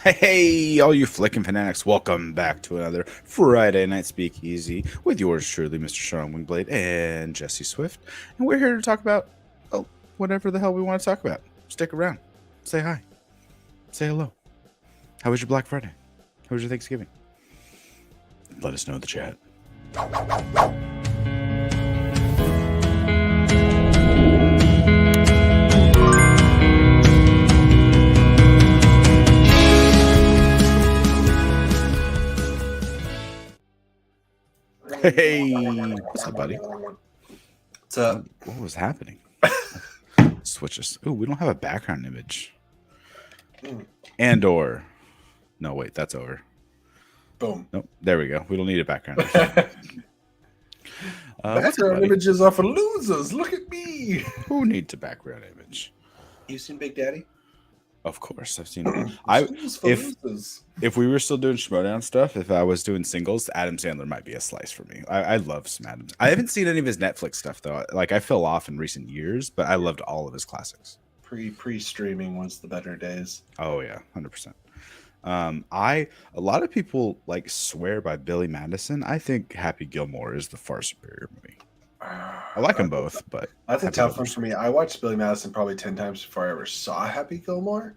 Hey, all you flicking fanatics, welcome back to another Friday Night Speakeasy with yours truly, Mr. Sean Wingblade and Jesse Swift. And we're here to talk about whatever the hell we want to talk about. Stick around. Say hi. Say hello. How was your Black Friday? How was your Thanksgiving? Let us know in the chat. Hey, what's up, buddy? What's up? What was happening? Switch this. Oh, we don't have a background image. No, wait, that's over. Boom. Nope, there we go. We don't need a background image. Background images are for losers. Look at me. Who needs a background image? You seen Big Daddy? Of course, I've seen it. If we were still doing Schmodown stuff, if I was doing singles, Adam Sandler might be a slice for me. I love some Adam. I haven't seen any of his Netflix stuff though. Like I fell off in recent years, but I loved all of his classics. Pre-streaming was the better days. Oh yeah, 100%. A lot of people like swear by Billy Madison. I think Happy Gilmore is the far superior movie. I like them both, but that's a tough one for me. I watched Billy Madison probably 10 times before I ever saw Happy Gilmore.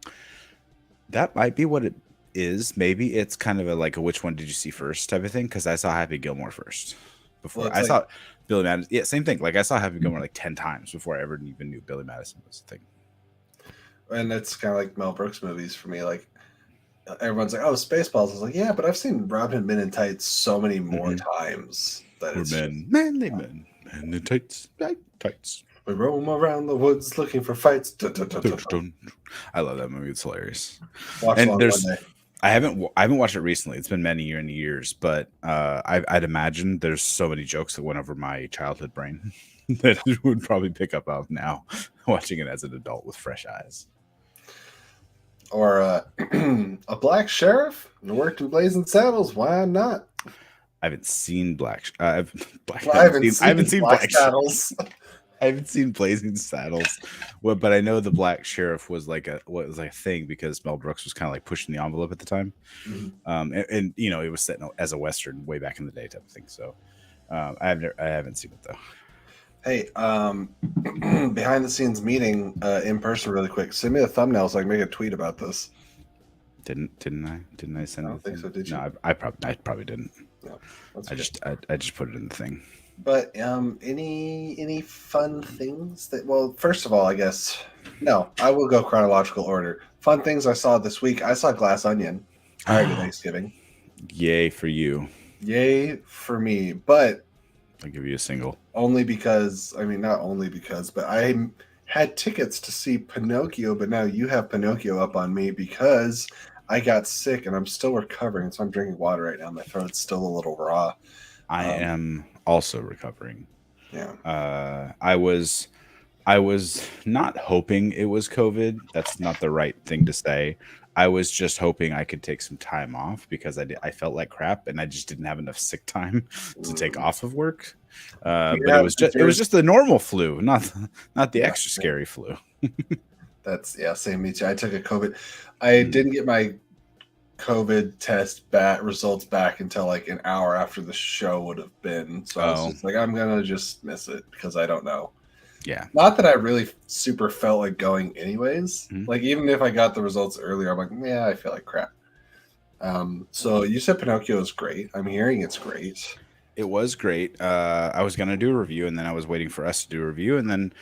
That might be what it is. Maybe it's kind of a which one did you see first type of thing, because I saw Happy Gilmore first before I saw Billy Madison. Yeah, same thing. Like I saw Happy Gilmore like 10 times before I ever even knew Billy Madison was a thing. And it's kind of like Mel Brooks movies for me. Like everyone's like, "Oh, Spaceballs." I was like, "Yeah," but I've seen Robin Men in Tights so many more times that we're it's manly men in tights, tights. We roam around the woods looking for fights. I love that movie. It's hilarious. Watch and one day. I haven't watched it recently. It's been many years, but I'd imagine there's so many jokes that went over my childhood brain that it would probably pick up of now watching it as an adult with fresh eyes. Or a black sheriff and worked in Blazing Saddles. Why not? I haven't seen I haven't seen Black Saddles. I haven't seen Blazing Saddles, but I know the Black Sheriff was like a thing because Mel Brooks was kind of like pushing the envelope at the time, and you know it was set as a western way back in the day type of thing. So I haven't seen it though. Hey, behind the scenes meeting in person really quick. Send me the thumbnail so I can make a tweet about this. Didn't I send it? I don't think so. Did you? No, I probably didn't. No, I just put it in the thing. But any fun things that? Well, first of all, I guess no. I will go chronological order. Fun things I saw this week. I saw Glass Onion. Happy Thanksgiving. Yay for you. Yay for me. But I'll give you a single. Only because, I mean, not only because, but I had tickets to see Pinocchio, but now you have Pinocchio up on me because I got sick and I'm still recovering. So I'm drinking water right now. My throat's still a little raw. I am also recovering. Yeah. I was not hoping it was COVID. That's not the right thing to say. I was just hoping I could take some time off because I felt like crap and I just didn't have enough sick time to take off of work. But it was just the normal flu, not the extra scary flu. That's same me too. I took a COVID. I didn't get my COVID test results back until like an hour after the show would have been. So I was just like, I'm gonna just miss it because I don't know. Yeah. Not that I really super felt like going anyways. Like even if I got the results earlier, I'm like, yeah, I feel like crap. So you said Pinocchio is great. I'm hearing it's great. It was great. I was gonna do a review and then I was waiting for us to do a review and then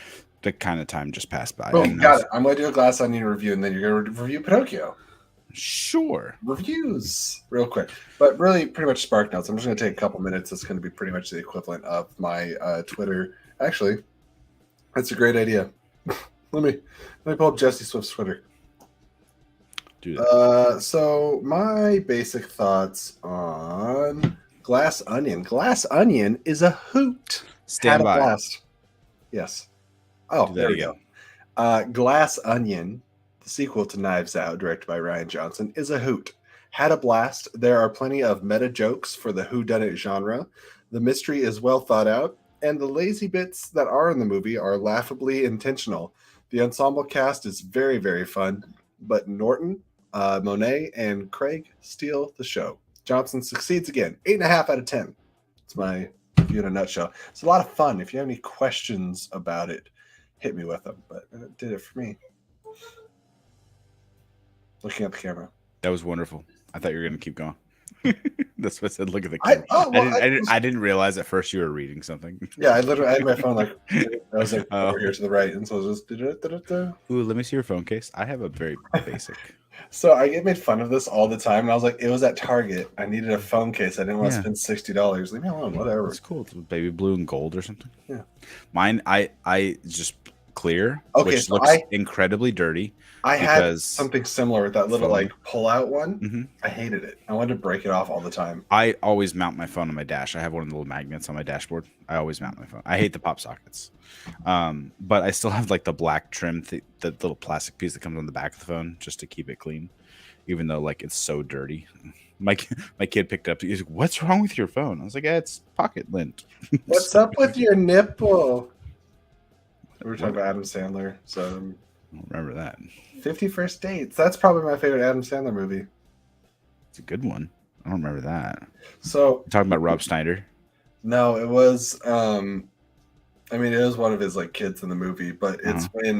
the kind of time just passed by. Oh, got it. I'm gonna do a Glass Onion review and then you're gonna review Pinocchio. Sure. Reviews real quick. But really pretty much Spark Notes. I'm just gonna take a couple minutes. It's gonna be pretty much the equivalent of my Twitter. Actually, that's a great idea. Let me pull up Jesse Swift's Twitter. Do that. So my basic thoughts on Glass Onion. Glass Onion is a hoot. Stand by. Blast. Yes. Oh, there we go. Glass Onion, the sequel to Knives Out, directed by Rian Johnson, is a hoot. Had a blast. There are plenty of meta jokes for the whodunit genre. The mystery is well thought out, and the lazy bits that are in the movie are laughably intentional. The ensemble cast is very, very fun, but Norton, Monet and Craig steal the show. Johnson succeeds again. 8.5 out of 10. It's my review in a nutshell. It's a lot of fun. If you have any questions about it, hit me with them. But it did it for me. Looking at the camera. That was wonderful. I thought you were going to keep going. That's what I said. Look at the camera. I didn't realize at first you were reading something. Yeah, I literally had my phone like I was like over here to the right, and so I was just. Ooh, let me see your phone case. I have a very basic. So I get made fun of this all the time, and I was like, it was at Target. I needed a phone case. I didn't want to spend $60. Leave me alone. Whatever. It's cool. It's baby blue and gold or something. Yeah. Mine, I just clear, okay, which so looks incredibly dirty. I had something similar with that little like pull-out one. Mm-hmm. I hated it. I wanted to break it off all the time. I always mount my phone on my dash. I have one of the little magnets on my dashboard. I always mount my phone. I hate the pop sockets, but I still have like the black trim, the little plastic piece that comes on the back of the phone just to keep it clean, even though like it's so dirty. My kid picked it up. He's like, "What's wrong with your phone?" I was like, "It's pocket lint." What's up with your nipple? We were talking about Adam Sandler, so I don't remember that. 50 First Dates. That's probably my favorite Adam Sandler movie. It's a good one. I don't remember that. So you're talking about Rob Schneider? No, it was. I mean, it was one of his like kids in the movie, but it's when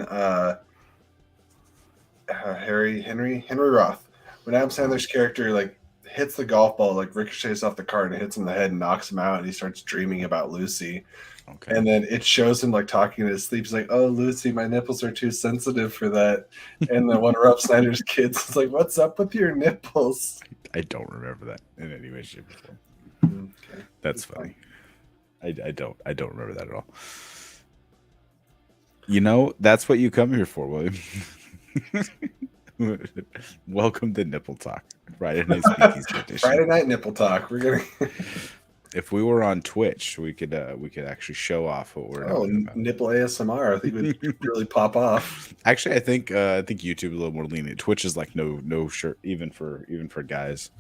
Henry Roth, when Adam Sandler's character like hits the golf ball, like ricochets off the cart and hits him in the head and knocks him out, and he starts dreaming about Lucy. Okay. And then it shows him like talking in his sleep. He's like, "Oh, Lucy, my nipples are too sensitive for that." And then one of Rob Schneider's kids is like, "What's up with your nipples?" I don't remember that in any way, shape, or form. Okay. That's funny. I don't remember that at all. You know, that's what you come here for, William. Welcome to Nipple Talk, Friday Night Speakeasy Edition. Friday Night Nipple Talk. We're gonna. If we were on Twitch, we could actually show off what we're talking about. Nipple ASMR. I think would really pop off. Actually, I think YouTube is a little more lenient. Twitch is like no shirt, even for guys.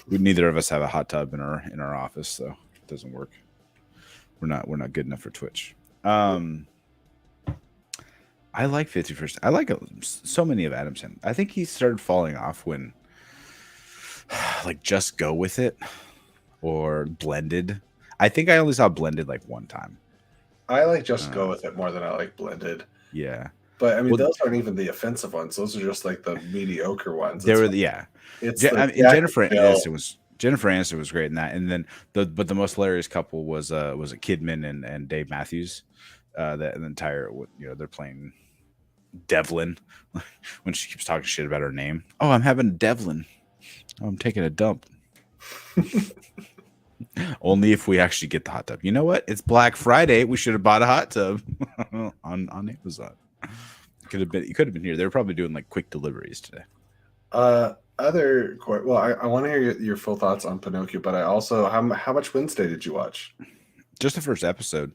Neither of us have a hot tub in our office, so it doesn't work. We're not good enough for Twitch. I like 51st. I like so many of Adam Sandler. I think he started falling off when like Just Go With It or Blended. I think I only saw Blended like one time. I like Just Go With It more than I like Blended. Yeah. But I mean, those aren't even the offensive ones. Those are just like the mediocre ones. Jennifer Aniston was great in that. And then the most hilarious couple was it Kidman and Dave Matthews. That an entire, they're playing Devlin when she keeps talking shit about her name. Oh, I'm having Devlin. Oh, I'm taking a dump. Only if we actually get the hot tub. You know what? It's Black Friday. We should have bought a hot tub on Amazon. You could have been here. They were probably doing like quick deliveries today. I want to hear your full thoughts on Pinocchio, but I also how much Wednesday did you watch? Just the first episode.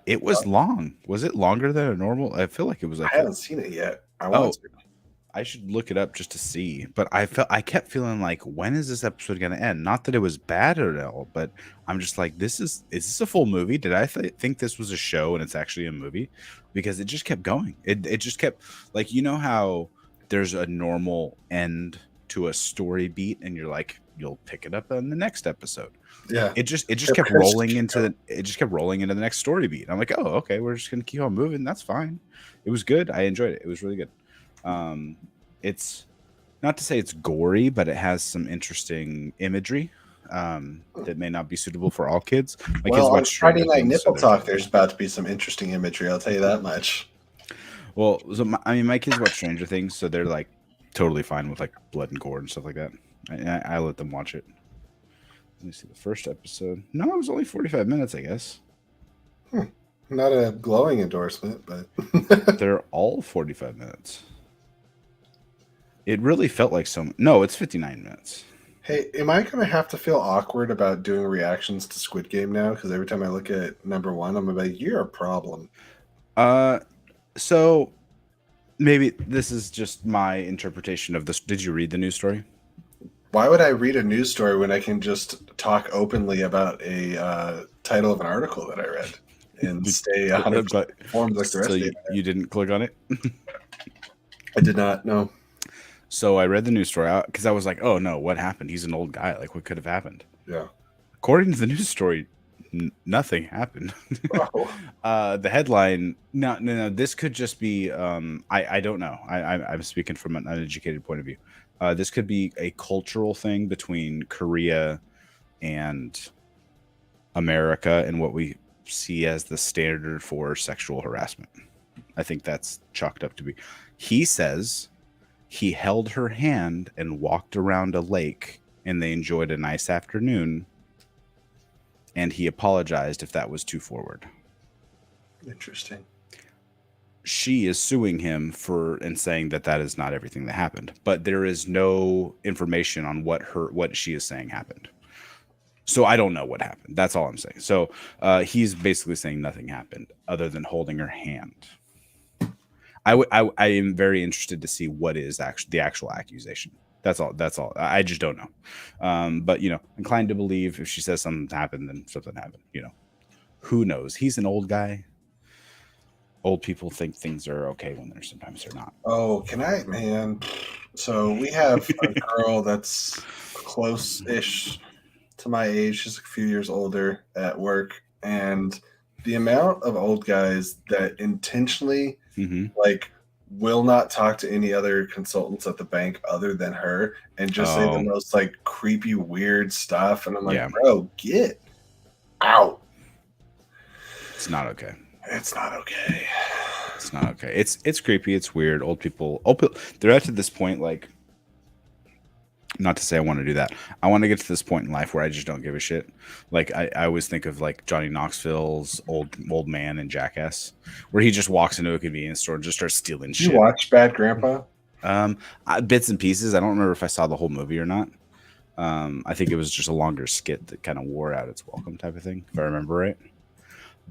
It was long. Was it longer than a normal? I feel like it was. I haven't seen it yet. I want to. I should look it up just to see. But I kept feeling like, when is this episode going to end? Not that it was bad at all, but I'm just like, is this a full movie? Did I think this was a show and it's actually a movie? Because it just kept going. It just kept, like, you know how there's a normal end to a story beat and you're like, you'll pick it up in the next episode. Yeah. It just kept rolling into the next story beat. I'm like, oh, okay, we're just gonna keep on moving. That's fine. It was good. I enjoyed it. It was really good. It's not to say it's gory, but it has some interesting imagery that may not be suitable for all kids. On Friday Night Nipple Talk, there's about to be some interesting imagery. I'll tell you that much. Well, so my kids watch Stranger Things, so they're like totally fine with like blood and gore and stuff like that. I let them watch it. Let me see the first episode. No, it was only 45 minutes, I guess. Not a glowing endorsement, but they're all 45 minutes. It really felt like No, it's 59 minutes. Hey, am I going to have to feel awkward about doing reactions to Squid Game now? Because every time I look at number one, I'm like, you're a problem. So maybe this is just my interpretation of this. Did you read the news story? Why would I read a news story when I can just talk openly about a title of an article that I read and stay informed like the rest of you didn't click on it? I did not, no. So I read the news story because I was like, oh no, what happened? He's an old guy. Like, what could have happened? Yeah. According to the news story, nothing happened. Oh, The headline, no, this could just be, I don't know. I'm speaking from an uneducated point of view. This could be a cultural thing between Korea and America and what we see as the standard for sexual harassment. I think that's chalked up to be. He says he held her hand and walked around a lake and they enjoyed a nice afternoon, and he apologized if that was too forward. interesting. She is suing him for and saying that that is not everything that happened, but there is no information on what she is saying happened. So I don't know what happened. That's all I'm saying. So he's basically saying nothing happened other than holding her hand. I am very interested to see what is actually the actual accusation. That's all. That's all. I just don't know. But inclined to believe if she says something happened, then something happened. Who knows? He's an old guy. Old people think things are okay when sometimes they're not. Oh, man? So we have a girl that's close-ish to my age. She's a few years older at work, and the amount of old guys that intentionally will not talk to any other consultants at the bank other than her and just say the most creepy, weird stuff. And I'm like, bro, get out. It's not okay. It's not okay. It's not okay. It's creepy. It's weird. Old people, they're at to this point, like, not to say I want to do that. I want to get to this point in life where I just don't give a shit. Like I always think of like Johnny Knoxville's old man in Jackass, where he just walks into a convenience store and just starts stealing shit. You watch Bad Grandpa? Bits and pieces. I don't remember if I saw the whole movie or not. I think it was just a longer skit that kind of wore out its welcome type of thing, if I remember right.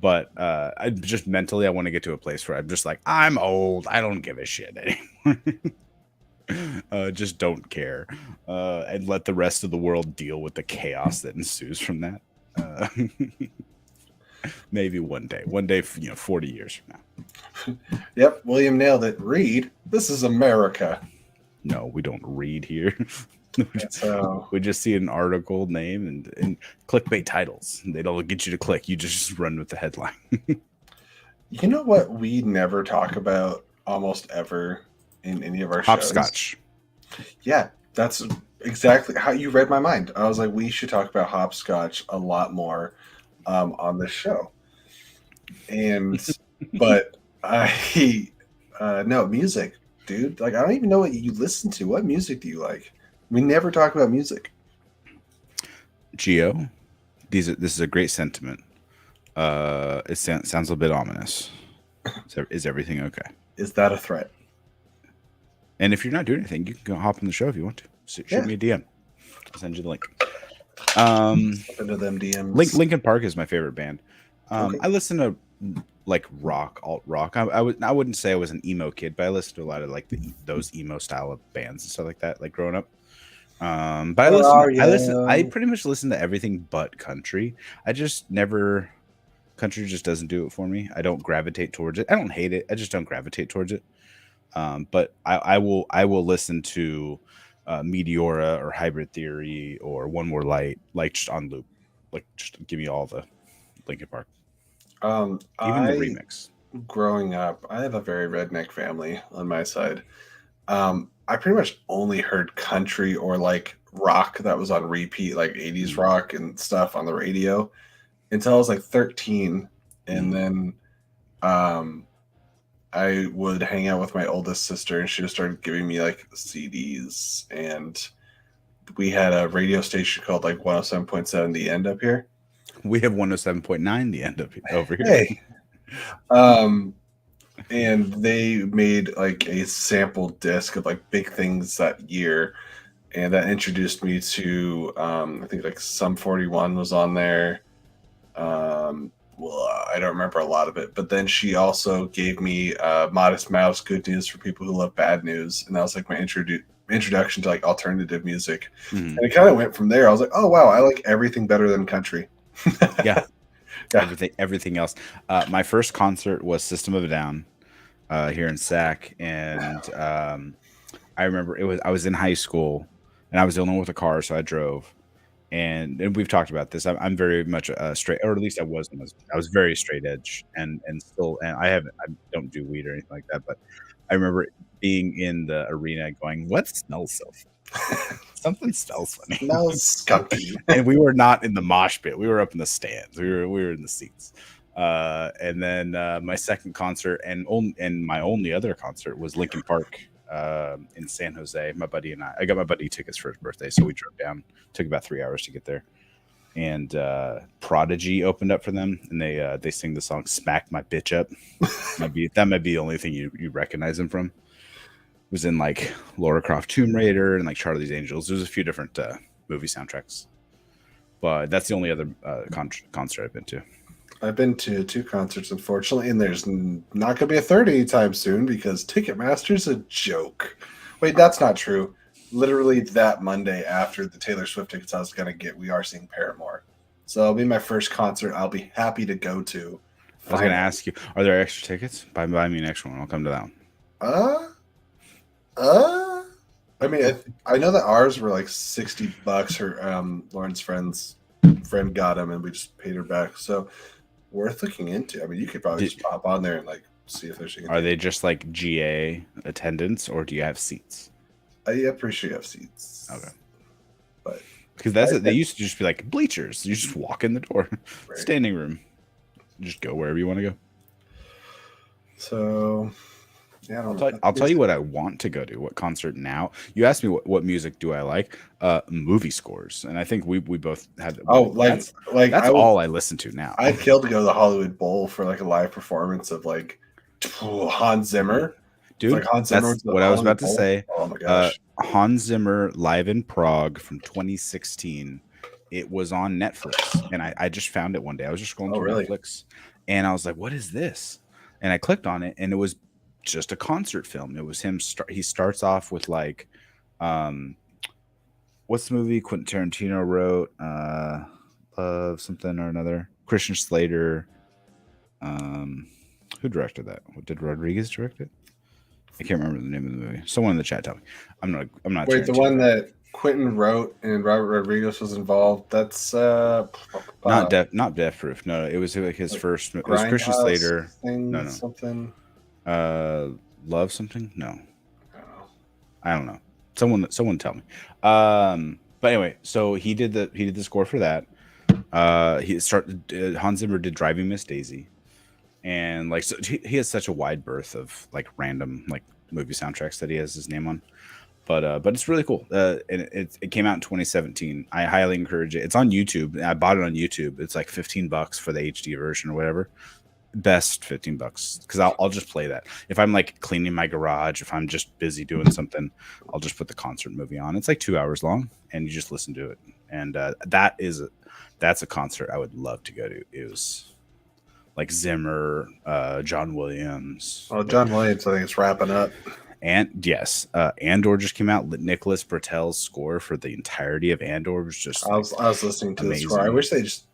But I just mentally, I want to get to a place where I'm just like, I'm old. I don't give a shit anymore. Just don't care, and let the rest of the world deal with the chaos that ensues from that. Maybe one day, 40 years from now. Yep, William nailed it. Read. This is America. No, we don't read here. We just see an article name and clickbait titles. They don't get you to click. You just run with the headline. You know what we never talk about almost ever in any of our hopscotch. Shows? Yeah, that's exactly how you read my mind. I was like, we should talk about hopscotch a lot more on this show. And but no music, dude. Like, I don't even know what you listen to. What music do you like? We never talk about music. Gio, this is a great sentiment. It sounds a bit ominous. Is everything okay? Is that a threat? And if you're not doing anything, you can go hop on the show if you want to. Shoot me a DM. I'll send you the link. Into them DMs. Linkin Park is my favorite band. Okay. I listen to like rock, alt rock. I wouldn't say I was an emo kid, but I listened to a lot of like those emo style of bands and stuff like that, like growing up. But I pretty much listen to everything but country. Country just doesn't do it for me. I don't gravitate towards it. I don't hate it. I just don't gravitate towards it. But I will listen to Meteora or Hybrid Theory or One More Light, like just on loop. Like just give me all the Linkin Park. Even the remix. Growing up, I have a very redneck family on my side. I pretty much only heard country or like rock that was on repeat, like 80s rock and stuff on the radio until I was like 13. And then I would hang out with my oldest sister and she just started giving me like CDs. And we had a radio station called like 107.7 The End up here. We have 107.9 The End up over here. Hey. And they made like a sample disc of like big things that year. And that introduced me to, I think like Sum 41 was on there. Well, I don't remember a lot of it, but then she also gave me Modest Mouse, Good News for People Who Love Bad News. And that was like my introduction to like alternative music. And it kind of went from there. I was like, oh, wow, I like everything better than country. Yeah. Everything else. My first concert was System of a Down here in SAC, and I remember I was in high school, and I was the only one with a car, so I drove. And we've talked about this. I'm very much straight, or at least I was. I was very straight edge, and still, and I don't do weed or anything like that. But I remember being in the arena, going, "What smells so funny? Something smells funny." Smells skunky. And we were not in the mosh pit. We were up in the stands. We were in the seats. And then my second concert and my only other concert was Linkin Park in San Jose. My buddy and I got my buddy tickets for his birthday, so we drove down. Took about 3 hours to get there. And Prodigy opened up for them, and they sing the song "Smack My Bitch Up." That might be the only thing you recognize them from. It was in like Lara Croft Tomb Raider and like Charlie's Angels. There's a few different movie soundtracks, but that's the only other concert I've been to. I've been to 2 concerts, unfortunately, and there's not going to be a third anytime soon because Ticketmaster's a joke. Wait, that's not true. Literally that Monday after the Taylor Swift tickets I was going to get, we are seeing Paramore. So it'll be my first concert I'll be happy to go to. I was going to ask you, are there extra tickets? Buy me an extra one. I'll come to that one. I mean, I know that ours were like $60. Her Lauren's friend got them, and we just paid her back. So worth looking into. I mean, you could probably just pop on there and like see if there's anything. Are they just like GA attendance, or do you have seats? I'm pretty sure you have seats. Okay, but because they used to just be like bleachers. You just walk in the door, right. Standing room. Just go wherever you want to go. So, yeah, I'll tell you what I want to go to. What concert now? You asked me what music do I like? Movie scores, and I think we both had. Oh, that's all I listen to now. I'd kill to go to the Hollywood Bowl for like a live performance of like Hans Zimmer. Dude, like Hans Zimmer that's what I was about to say. Oh my gosh, Hans Zimmer live in Prague from 2016. It was on Netflix, and I just found it one day. I was just scrolling through Netflix, and I was like, "What is this?" And I clicked on it, and it was just a concert film. It was him. He starts off with like, what's the movie Quentin Tarantino wrote? Something or another. Christian Slater. Who directed that? Did Rodriguez direct it? I can't remember the name of the movie. Someone in the chat tell me. I'm not. Wait, the one that Quentin wrote and Robert Rodriguez was involved. That's not Death Proof. No, it was like his first. It was Christian Slater. No, something. Love something? No, I don't know. Someone tell me. But anyway, so he did the score for that. Hans Zimmer did Driving Miss Daisy, and like so he has such a wide berth of like random like movie soundtracks that he has his name on. But it's really cool. And it came out in 2017. I highly encourage it. It's on YouTube. I bought it on YouTube. It's like $15 for the HD version or whatever. Best $15 because I'll just play that. If I'm like cleaning my garage, if I'm just busy doing something, I'll just put the concert movie on. It's like 2 hours long, and you just listen to it. And that's a concert I would love to go to. It was like Zimmer, John Williams. Oh, John Williams, I think it's wrapping up. And yes, Andor just came out. Nicholas Bertel's score for the entirety of Andor was just. I was listening to the score. I wish they just.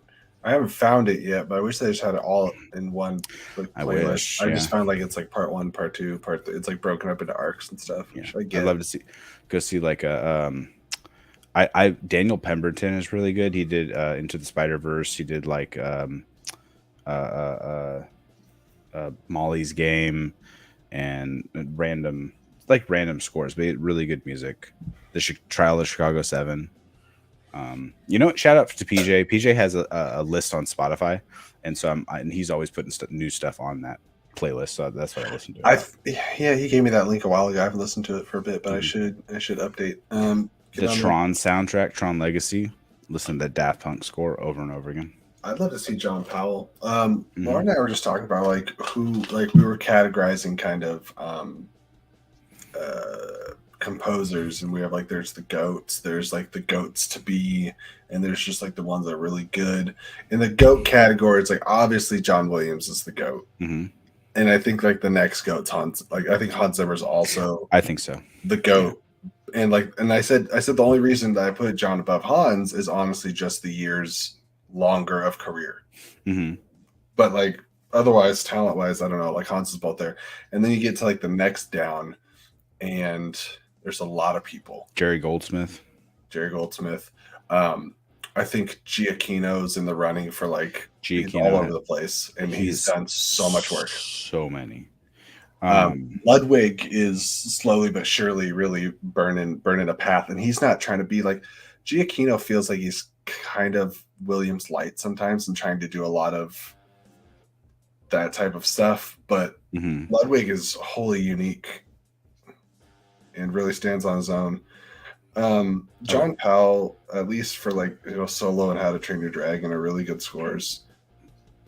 I haven't found it yet, but I wish they just had it all in one like, playlist. I just found like it's like part 1, part 2, part 3. It's like broken up into arcs and stuff. Yeah. I'd love to go see like a. Daniel Pemberton is really good. He did Into the Spider-Verse. He did like Molly's Game and random scores, but really good music. The Trial of Chicago 7. You know, shout out to PJ. PJ has a list on Spotify, and so and he's always putting new stuff on that playlist. So that's what I listen to. Yeah, he gave me that link a while ago. I haven't listened to it for a bit, but I should update. The Tron soundtrack, Tron Legacy. Listen to the Daft Punk score over and over again. I'd love to see John Powell. Lauren and I were just talking about like who we were categorizing kind of composers, and we have like there's the GOATs, there's like the GOATs to be, and there's just like the ones that are really good. In the GOAT category, it's like obviously John Williams is the GOAT, and I think like the next GOAT's Hans. Like I think Hans Zimmer's also. I think so. The GOAT. And I said the only reason that I put John above Hans is honestly just the years longer of career. But like otherwise, talent wise, I don't know. Like Hans is both there, and then you get to like the next down, and There's a lot of people. Jerry Goldsmith. I think Giacchino's in the running for like he's Giacchino, all over the place, and he's done so much work. So many. Ludwig is slowly but surely really burning a path, and he's not trying to be like Giacchino. Feels like he's kind of Williams light sometimes and trying to do a lot of that type of stuff, but Ludwig is wholly unique and really stands on his own. John Powell, at least for like Solo and How to Train Your Dragon, are really good scores.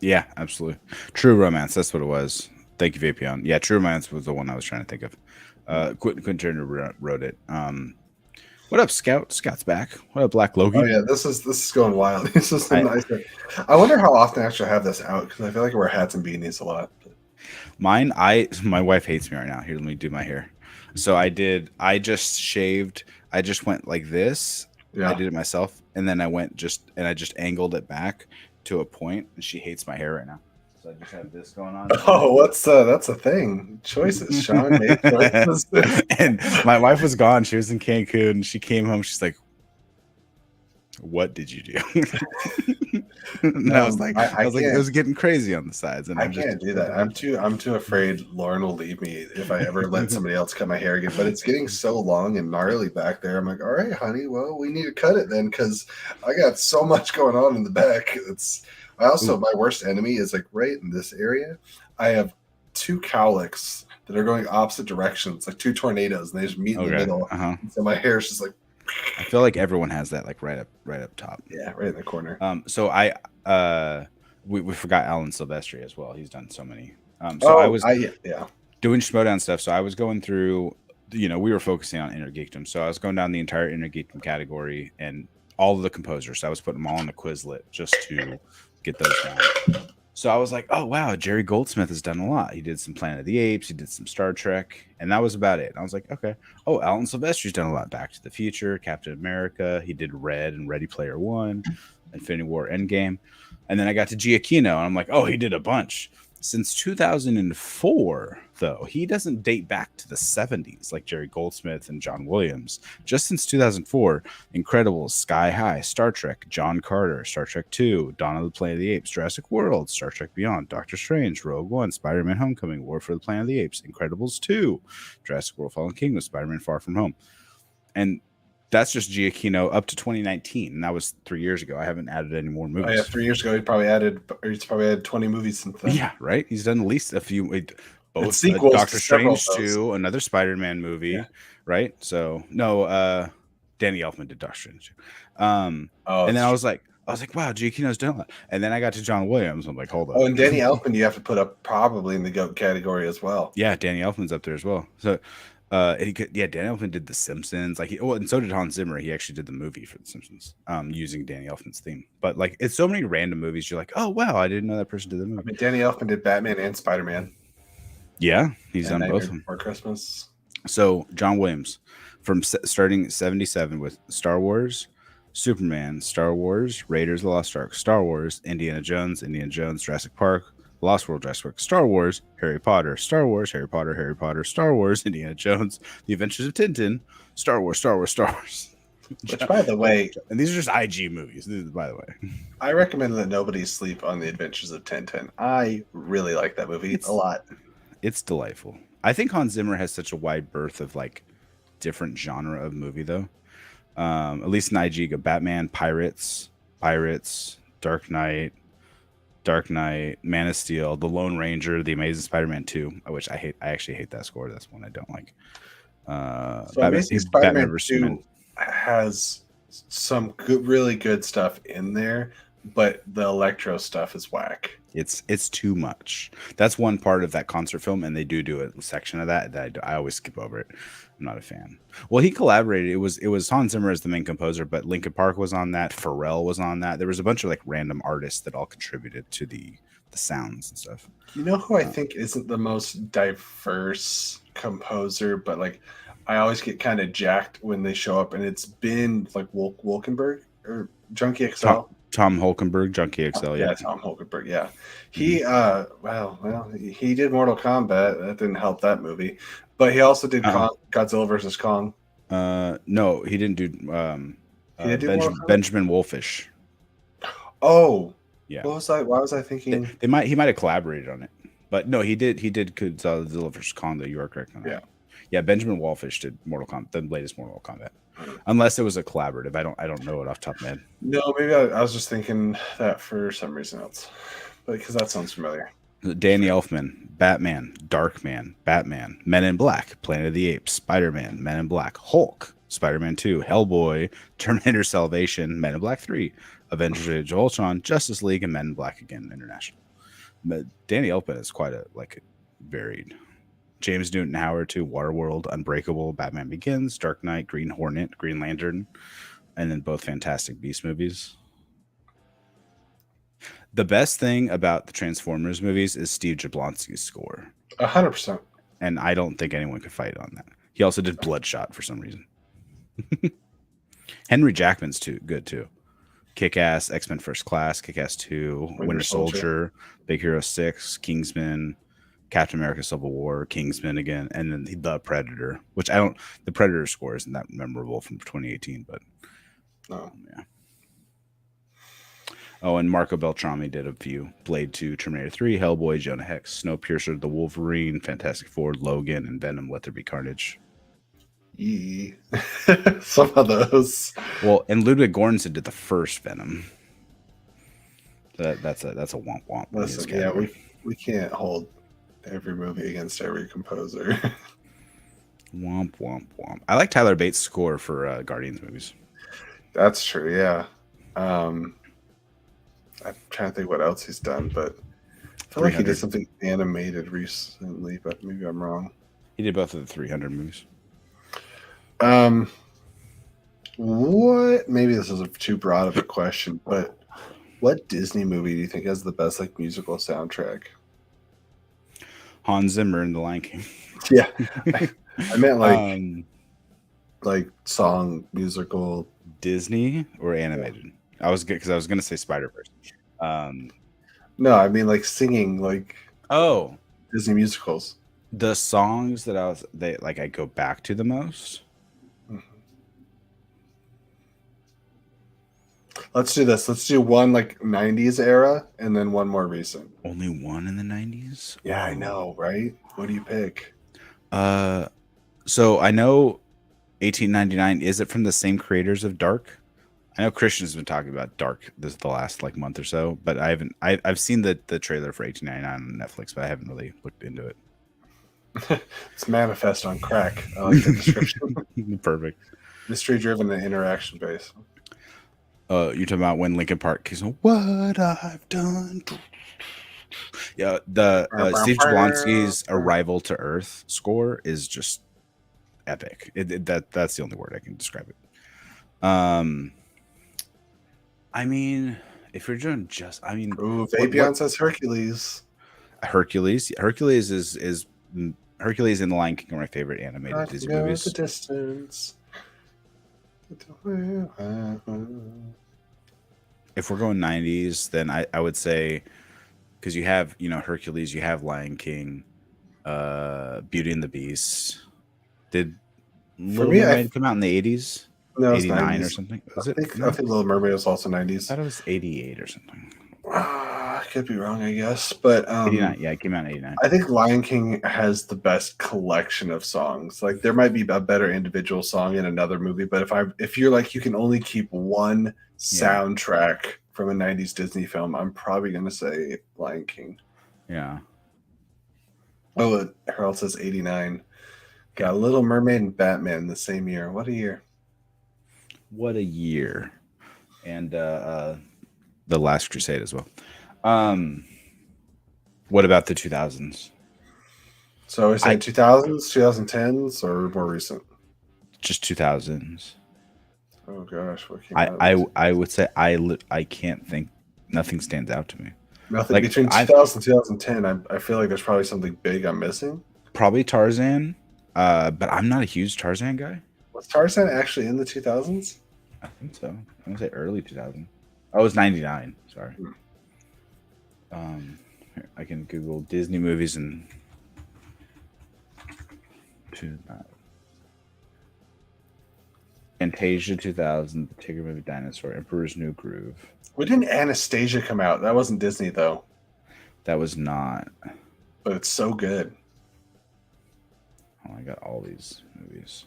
Yeah, absolutely. True Romance, that's what it was. Thank you, Vapion. Yeah, True Romance was the one I was trying to think of. Quentin Turner wrote it. What up, Scout? Scout's back. What up, Black Logie? Oh yeah, this is going wild. This is nice. I wonder how often I actually have this out because I feel like I wear hats and beanies a lot. Mine, my wife hates me right now. Here, let me do my hair. So I just shaved. I just went like this. Yeah. I did it myself, and then I just angled it back to a point, and she hates my hair right now. So I just have this going on. Oh, that's a thing. Choices, Sean made choices. And my wife was gone. She was in Cancun, and she came home. She's like, "What did you do?" And I was like, it was getting crazy on the sides, and I can't do that. I'm too afraid Lauren will leave me if I ever let somebody else cut my hair again. But it's getting so long and gnarly back there. I'm like, all right, honey, well, we need to cut it then because I got so much going on in the back. My worst enemy is like right in this area. I have two cowlicks that are going opposite directions, like two tornadoes, and they just meet in the middle. So my hair is just like. I feel like everyone has that, like right up top. Yeah, right in the corner. So we forgot Alan Silvestri as well. He's done so many. I was doing Schmodown stuff. So I was going through, we were focusing on Inner Geekdom. So I was going down the entire Inner Geekdom category and all of the composers. So I was putting them all on the Quizlet just to get those down. So I was like, oh, wow, Jerry Goldsmith has done a lot. He did some Planet of the Apes. He did some Star Trek. And that was about it. I was like, okay. Oh, Alan Silvestri's done a lot. Back to the Future, Captain America. He did Red and Ready Player One, Infinity War, Endgame. And then I got to Giacchino, and I'm like, oh, he did a bunch. Since 2004, though, he doesn't date back to the 70s like Jerry Goldsmith and John Williams. Just since 2004, Incredibles, Sky High, Star Trek, John Carter, Star Trek II, Dawn of the Planet of the Apes, Jurassic World, Star Trek Beyond, Doctor Strange, Rogue One, Spider-Man Homecoming, War for the Planet of the Apes, Incredibles 2, Jurassic World Fallen Kingdom, Spider-Man Far From Home. And that's just Giacchino up to 2019, and that was 3 years ago. I haven't added any more movies. Oh yeah, 3 years ago he's probably added 20 movies since then. Yeah, right. He's done at least a few, both sequels Doctor Strange 2, another Spider-Man movie, right? So no, Danny Elfman did Doctor Strange 2. And then I was like, wow, Giacchino's done a lot. And then I got to John Williams. I'm like, hold on. Oh, and Danny Elfman you have to put up probably in the GOAT category as well. Yeah, Danny Elfman's up there as well. So. Danny Elfman did The Simpsons, and so did Hans Zimmer. He actually did the movie for The Simpsons, using Danny Elfman's theme. But it's so many random movies. You're like, oh wow, I didn't know that person did the movie. I mean, Danny Elfman did Batman and Spider-Man. Yeah, he's done both of them. For Christmas. So John Williams, from starting 77 with Star Wars, Superman, Star Wars, Raiders of the Lost Ark, Star Wars, Indiana Jones, Jurassic Park, Lost World, Jurassic Park, Star Wars, Harry Potter, Star Wars, Harry Potter, Star Wars, Indiana Jones, The Adventures of Tintin, Star Wars. Which, by the way, and these are just IG movies. By the way, I recommend that nobody sleep on The Adventures of Tintin. I really like that movie a lot. It's delightful. I think Hans Zimmer has such a wide berth of different genre of movie, though. At least in IG, go Batman, Pirates, Dark Knight, Man of Steel, The Lone Ranger, The Amazing Spider-Man 2, which I hate. I actually hate that score. That's one I don't like. So Amazing Spider-Man 2 has some really good stuff in there, but the electro stuff is whack. It's too much. That's one part of that concert film, and they do a section of that I always skip over it. I'm not a fan. Well, he collaborated. It was Hans Zimmer as the main composer, but Linkin Park was on that. Pharrell was on that. There was a bunch of random artists that all contributed to the sounds and stuff. You know who I think isn't the most diverse composer, but I always get kind of jacked when they show up, and it's been Wolkenberg or Junkie XL. Tom Holkenberg, Junkie XL. Yeah, Tom Holkenberg. Yeah, he he did Mortal Kombat. That didn't help that movie, but he also did Godzilla versus Kong. No, he didn't do He did do Mortal Kombat? Benjamin Wolfish. Oh, Yeah, what was I? Why was I thinking? he might have collaborated on it, but no, he did Godzilla vs Kong. Though you are correct on that. Yeah. Yeah, Benjamin Wolfish did Mortal Kombat, the latest Mortal Kombat. Unless it was a collaborative, I don't know it off the top of my head. No, maybe I was just thinking that for some reason else, but because that sounds familiar. Danny Elfman, Batman, Darkman, Batman, Men in Black, Planet of the Apes, Spider-Man, Men in Black, Hulk, Spider-Man 2, Hellboy, Terminator Salvation, Men in Black 3, Avengers Age of Ultron, Justice League, and Men in Black again International. But Danny Elfman is quite a varied. James Newton Howard too, Waterworld, Unbreakable, Batman Begins, Dark Knight, Green Hornet, Green Lantern, and then both Fantastic Beast movies. The best thing about the Transformers movies is Steve Jablonsky's score. 100%. And I don't think anyone could fight on that. He also did Bloodshot for some reason. Henry Jackman's good too. Kick-Ass, X-Men First Class, Kick-Ass 2, Winter Soldier, Big Hero 6, Kingsman, Captain America Civil War, Kingsman again, and then The Predator, which the Predator score isn't that memorable from 2018, but yeah. Oh, and Marco Beltrami did a few: Blade 2, Terminator 3, Hellboy, Jonah Hex, Snowpiercer, The Wolverine, Fantastic Four, Logan, and Venom: Let There Be Carnage. Some of those. Well, and Ludwig Göransson did the first Venom. That's a womp womp. Listen, yeah, we can't hold every movie against every composer. Womp womp womp. I like Tyler Bates' score for Guardians movies. That's true, yeah. I'm trying to think what else he's done, but I feel like he did something animated recently, but maybe I'm wrong. He did both of the 300 movies. What? Maybe this is too broad of a question, but what Disney movie do you think has the best musical soundtrack? Hans Zimmer in The Lion King. Yeah, I meant like song musical. Disney or animated? Yeah. I was good because I was gonna say Spider-Verse. No, I mean like singing, Disney musicals. The songs that I go back to the most. Let's do this. Let's do one 90s era and then one more recent. Only one in the 90s? Yeah, I know, right? What do you pick? So I know 1899. Is it from the same creators of Dark? I know Christian's been talking about Dark the last month or so, but I've seen the trailer for 1899 on Netflix, but I haven't really looked into it. It's Manifest on crack. I like the description. Perfect. Mystery driven and interaction based. You're talking about when Linkin Park is what I've done. Yeah, the Steve Jablonsky's Arrival to Earth score is just epic. That's the only word I can describe it. I mean, if you're doing Vapion says Hercules. Hercules is Hercules and The Lion King are my favorite animated Disney movies. The distance. If we're going 90s, then I would say, because you have Hercules, you have Lion King, Beauty and the Beast. Did Little Mermaid come out in the 80s? No, 89 or something. I think Little Mermaid was also 90s. I thought it was 88 or something. I could be wrong, I guess, but 89. Yeah, it came out in 89. I think Lion King has the best collection of songs. Like there might be a better individual song in another movie, but if you're you can only keep one soundtrack from a 90s Disney film, I'm probably gonna say Lion King. Yeah. Oh, Harold says 89. Got Little Mermaid and Batman the same year. What a year. What a year. And The Last Crusade as well. What about the 2000s? So is it 2000s, 2010s, or more recent? Just 2000s. Oh gosh, what came I would say I can't think. Nothing stands out to me. Nothing between 2000 and 2010. I feel like there's probably something big I'm missing. Probably Tarzan, but I'm not a huge Tarzan guy. Was Tarzan actually in the 2000s? I think so. I'm gonna say early 2000. Oh, it was 99. Sorry. Here, I can Google Disney movies and Fantasia 2000, the Tigger Movie Dinosaur, Emperor's New Groove. When didn't Anastasia come out? That wasn't Disney though. That was not. But it's so good. Oh, I got all these movies.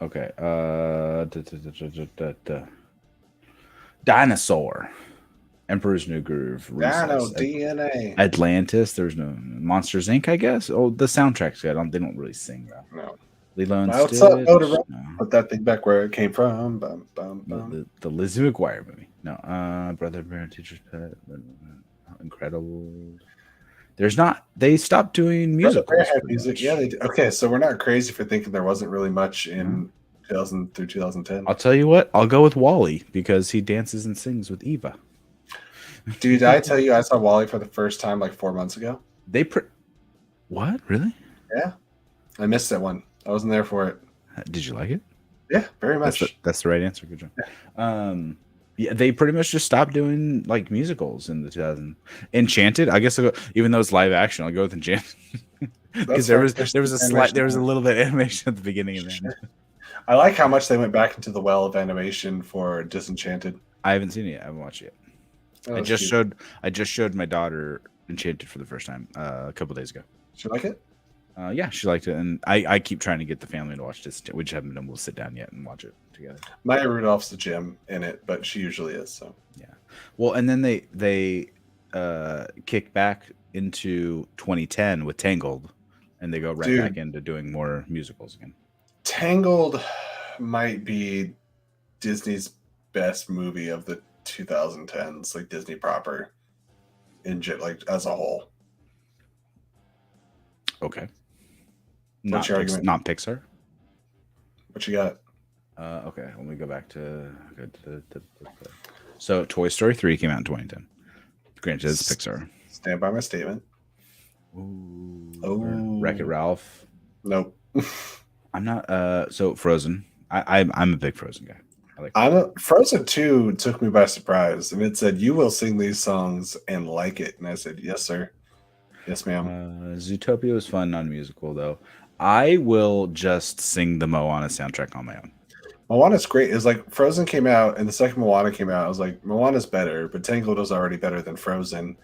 Okay. Dinosaur. Emperor's New Groove. Dino DNA. Atlantis. There's no Monsters Inc. I guess. Oh, the soundtrack's good. They don't really sing though. No. Lilo and What's Stitch. up, no. Put that thing back where it came from. Bum, bum, bum. The Lizzie McGuire movie. No. Brother Bear, Teacher's Pet. Incredible. There's not. They stopped doing musicals. Music. Yeah, they did. Okay, so we're not crazy for thinking there wasn't really much in 2000 through 2010. I'll tell you what. I'll go with Wall-E because he dances and sings with Eva. Dude, I tell you, I saw Wall-E for the first time like 4 months ago. What? Really? Yeah, I missed that one. I wasn't there for it. Did you like it? Yeah, very much. That's the right answer. Good job. Yeah. Yeah, they pretty much just stopped doing like musicals in the 2000s. Enchanted, I guess I'll go, even though it's live action, I'll go with Enchanted because there was a little bit of animation at the beginning and then. I like how much they went back into the well of animation for Disenchanted. I haven't seen it yet. I haven't watched it yet. I just showed my daughter Enchanted for the first time a couple days ago. She like it? Yeah, she liked it, and I keep trying to get the family to watch this. We just haven't been able to sit down yet and watch it together. Maya Rudolph's the gym in it, but she usually is. So yeah, well, and then they kick back into 2010 with Tangled, and they go back into doing more musicals again. Tangled might be Disney's best movie of the 2010s, like Disney proper, like as a whole. Okay. What's your argument? Not Pixar. What you got? Okay, let me go back to. So, Toy Story 3 came out in 2010. Granted, it's Pixar. Stand by my statement. Ooh. Wreck-It Ralph. Nope. I'm not. So Frozen. I'm a big Frozen guy. Frozen 2 took me by surprise, and it said, "You will sing these songs and like it," and I said, "Yes, sir. Yes, ma'am." Zootopia was fun, non-musical though. I will just sing the Moana soundtrack on my own. Moana's great. It's like Frozen came out, and the second Moana came out. I was like, Moana's better, but Tangled was already better than Frozen.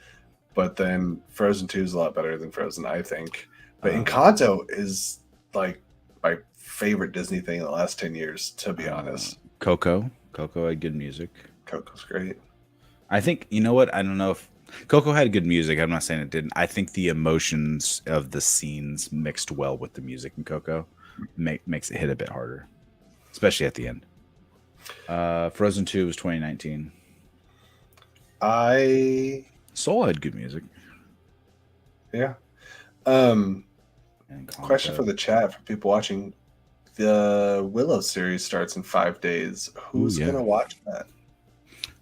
But then Frozen 2 is a lot better than Frozen, I think. But Encanto is like my favorite Disney thing in the last 10 years, to be honest. Coco had good music. Coco's great. I think, you know what? I don't know if Coco had good music. I'm not saying it didn't. I think the emotions of the scenes mixed well with the music in Coco makes it hit a bit harder, especially at the end. Frozen 2 was 2019. Soul had good music. Yeah. Question for the chat for people watching. The Willow series starts in 5 days. Who's going to watch that?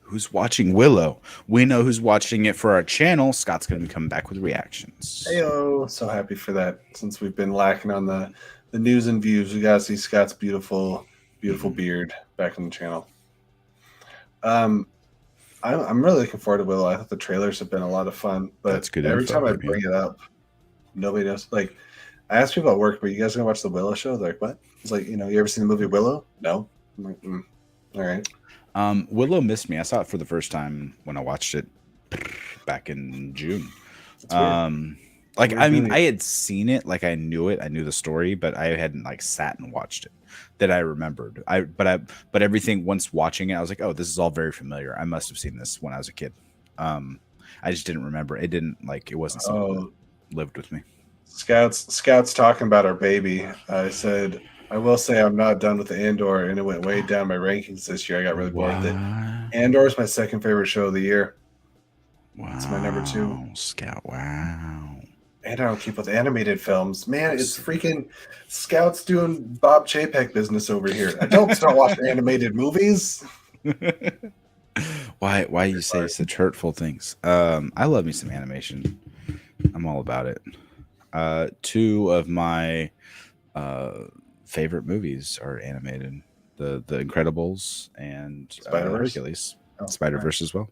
Who's watching Willow? We know who's watching it for our channel. Scott's going to be coming back with reactions. Heyo, so happy for that. Since we've been lacking on the news and views, we got to see Scott's beautiful beard back on the channel. I'm really looking forward to Willow. I thought the trailers have been a lot of fun, but that's good. Every time I bring it up, nobody knows. Like, I ask people at work, "But you guys gonna watch the Willow show?" They're like, "What?" It's like, you ever seen the movie Willow? No. I'm like, all right. Willow missed me. I saw it for the first time when I watched it back in June. I mean, I had seen it, like I knew it, I knew the story, but I hadn't like sat and watched it. That I remembered. But everything once watching it, I was like, oh, this is all very familiar. I must have seen this when I was a kid. I just didn't remember. It wasn't something that lived with me. Scouts talking about our baby. I said, I will say I'm not done with the Andor, and it went way down my rankings this year. I got really bored with it. Andor is my second favorite show of the year. Wow. It's my number 2. Scout, wow. And I don't keep with animated films. Man, it's freaking Scouts doing Bob Chapek business over here. Adults don't watch animated movies. Why you say such hurtful things? I love me some animation. I'm all about it. 2 of my favorite movies are animated: the Incredibles and Hercules. Spider-Verse as well.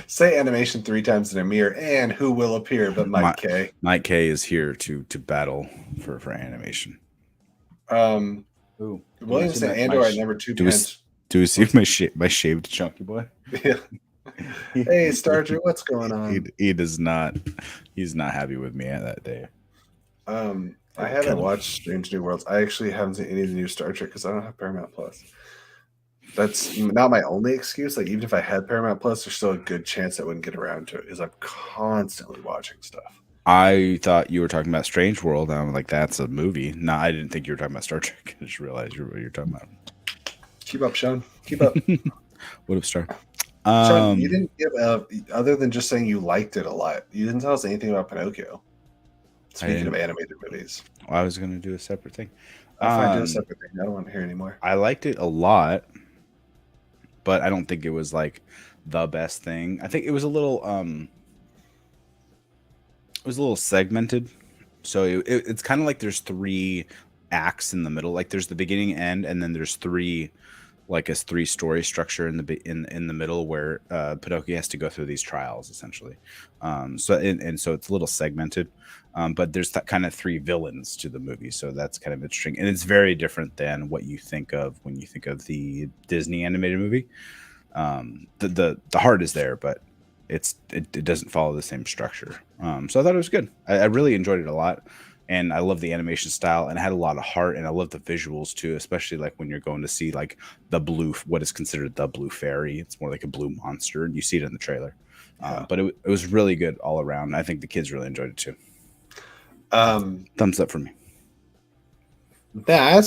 Say animation 3 times in a mirror, and who will appear but Mike K. Mike K is here to battle for animation. Ooh, Williams and Andor are number 2 behind. Do we see my shaved chunky boy? Yeah. Hey, Starger, what's going on? He does not. He's not happy with me at that day. I haven't watched Strange New Worlds. I actually haven't seen any of the new Star Trek because I don't have Paramount Plus. That's not my only excuse. Like, even if I had Paramount Plus, there's still a good chance I wouldn't get around to it because I'm constantly watching stuff. I thought you were talking about Strange World. I'm like, that's a movie. No, I didn't think you were talking about Star Trek. I just realized what you're talking about. Keep up, Sean. Keep up. What up, Star? Sean, you didn't give other than just saying you liked it a lot. You didn't tell us anything about Pinocchio. Speaking of animated movies, well, I was going to do a separate thing. I'll do a separate thing. I don't want to hear anymore. I liked it a lot, but I don't think it was like the best thing. I think it was a little segmented. So it's kind of like there's 3 acts in the middle. Like there's the beginning, end, and then there's 3 like a 3-story structure in the middle where Pinocchio has to go through these trials essentially. So it's a little segmented, but there's that kind of 3 villains to the movie, so that's kind of interesting, and it's very different than what you think of when you think of the Disney animated movie. The heart is there, but it doesn't follow the same structure. So I thought it was good. I really enjoyed it a lot. And I love the animation style, and it had a lot of heart, and I love the visuals too, especially like when you're going to see like what is considered the blue fairy. It's more like a blue monster, and you see it in the trailer. But it was really good all around. I think the kids really enjoyed it too. Thumbs up for me. I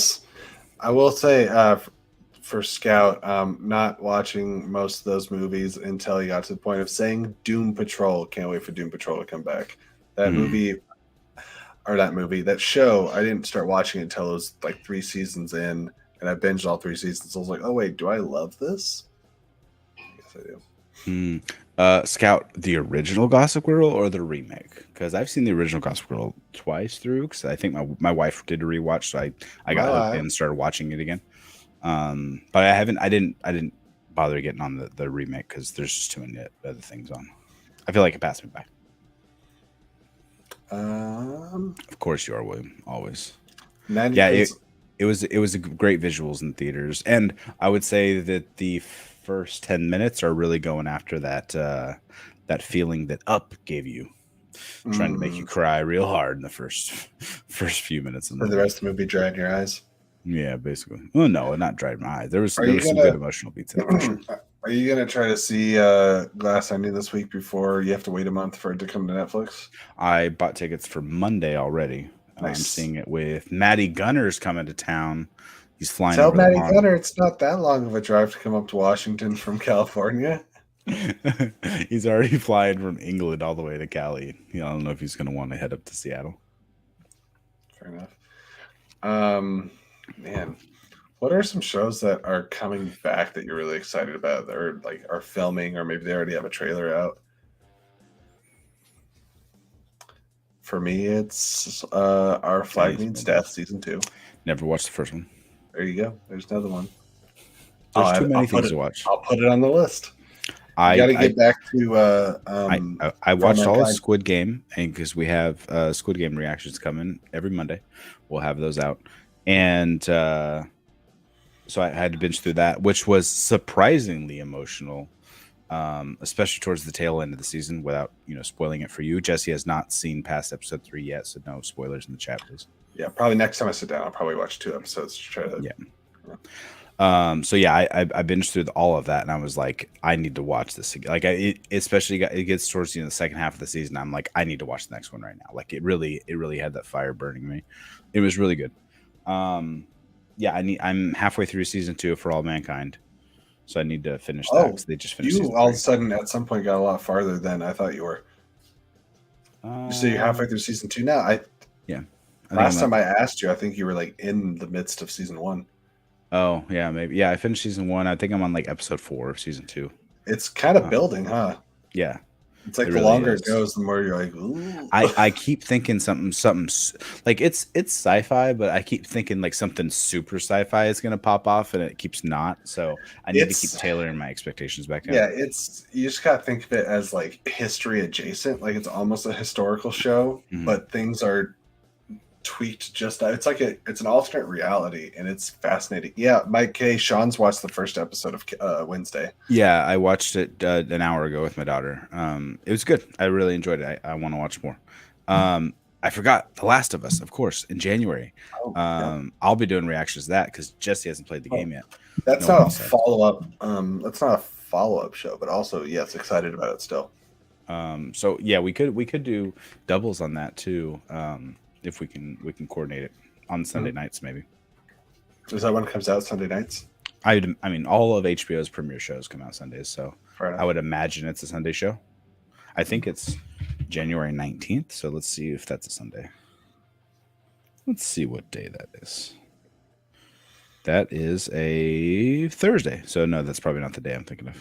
will say for Scout, not watching most of those movies until he got to the point of saying Doom Patrol. Can't wait for Doom Patrol to come back. That show, I didn't start watching it until it was like 3 seasons in, and I binged all 3 seasons. I was like, oh wait, do I love this? Yes, I do. Scout, the original Gossip Girl or the remake? Because I've seen the original Gossip Girl twice through, because I think my wife did a rewatch, so I got hooked in and started watching it again. But I didn't bother getting on the remake because there's just too many other things on. I feel like it passed me by. Of course you are, William. Always. Yeah, it was a great visuals in theaters, and I would say that the first 10 minutes are really going after that feeling that Up gave you, trying to make you cry real hard in the first few minutes. For the rest of the movie, drying your eyes. Yeah, basically. Well, no, not drying my eyes. There was some good emotional beats in it for sure. Are you going to try to see Glass Onion this week before you have to wait a month for it to come to Netflix? I bought tickets for Monday already. Nice. I'm seeing it with Matty Gunner's coming to town. He's flying. Tell Matty Gunner it's not that long of a drive to come up to Washington from California. He's already flying from England all the way to Cali. I don't know if he's going to want to head up to Seattle. Fair enough. Man. What are some shows that are coming back that you're really excited about, or like are filming, or maybe they already have a trailer out? For me, it's Our Flag Means Death season 2. Never watched the first one. There you go. There's another one. There's too many things to watch. I'll put it on the list. I got to get back to. I watched all of Squid Game, and because we have Squid Game reactions coming every Monday, we'll have those out, and. So I had to binge through that, which was surprisingly emotional, especially towards the tail end of the season, without spoiling it for you. Jesse has not seen past episode 3 yet, so no spoilers in the chat, please. Yeah, probably next time I sit down, I'll probably watch 2 episodes to try to. Yeah. So yeah, I binged through all of that, and I was like, I need to watch this again. Like, it gets towards the second half of the season. I'm like, I need to watch the next one right now. Like, it really had that fire burning me. It was really good. Yeah, I'm halfway through season 2 for All Mankind, so I need to finish that because they just finished. You all of a sudden at some point got a lot farther than I thought you were. So you're halfway through season 2 now. Last time I asked you, I think you were like in the midst of season 1. Oh yeah, maybe. Yeah, I finished season 1. I think I'm on like episode 4 of season 2. It's kind of building, huh? Yeah. It's like the longer it goes, the more you're like, ooh. I keep thinking something like it's sci-fi, but I keep thinking like something super sci-fi is gonna pop off, and it keeps not. So I need to keep tailoring my expectations back down. Yeah, you just gotta think of it as like history adjacent, like it's almost a historical show, but things are tweaked just it's like it's an alternate reality, and it's fascinating. Yeah, Mike K. Sean's watched the first episode of Wednesday. Yeah, I watched it an hour ago with my daughter. It was good. I really enjoyed it. I want to watch more. I forgot The Last of Us, of course, in January. Yeah. I'll be doing reactions to that because Jesse hasn't played the game yet. That's not a follow-up. That's not a follow-up show, but also yes, excited about it still. So yeah, we could do doubles on that too. If we can coordinate it on Sunday nights, maybe. Is that when it comes out, Sunday nights? I mean, all of HBO's premiere shows come out Sundays, so I would imagine it's a Sunday show. I think it's January 19th, so let's see if that's a Sunday. Let's see what day that is. That is a Thursday, so no, that's probably not the day I'm thinking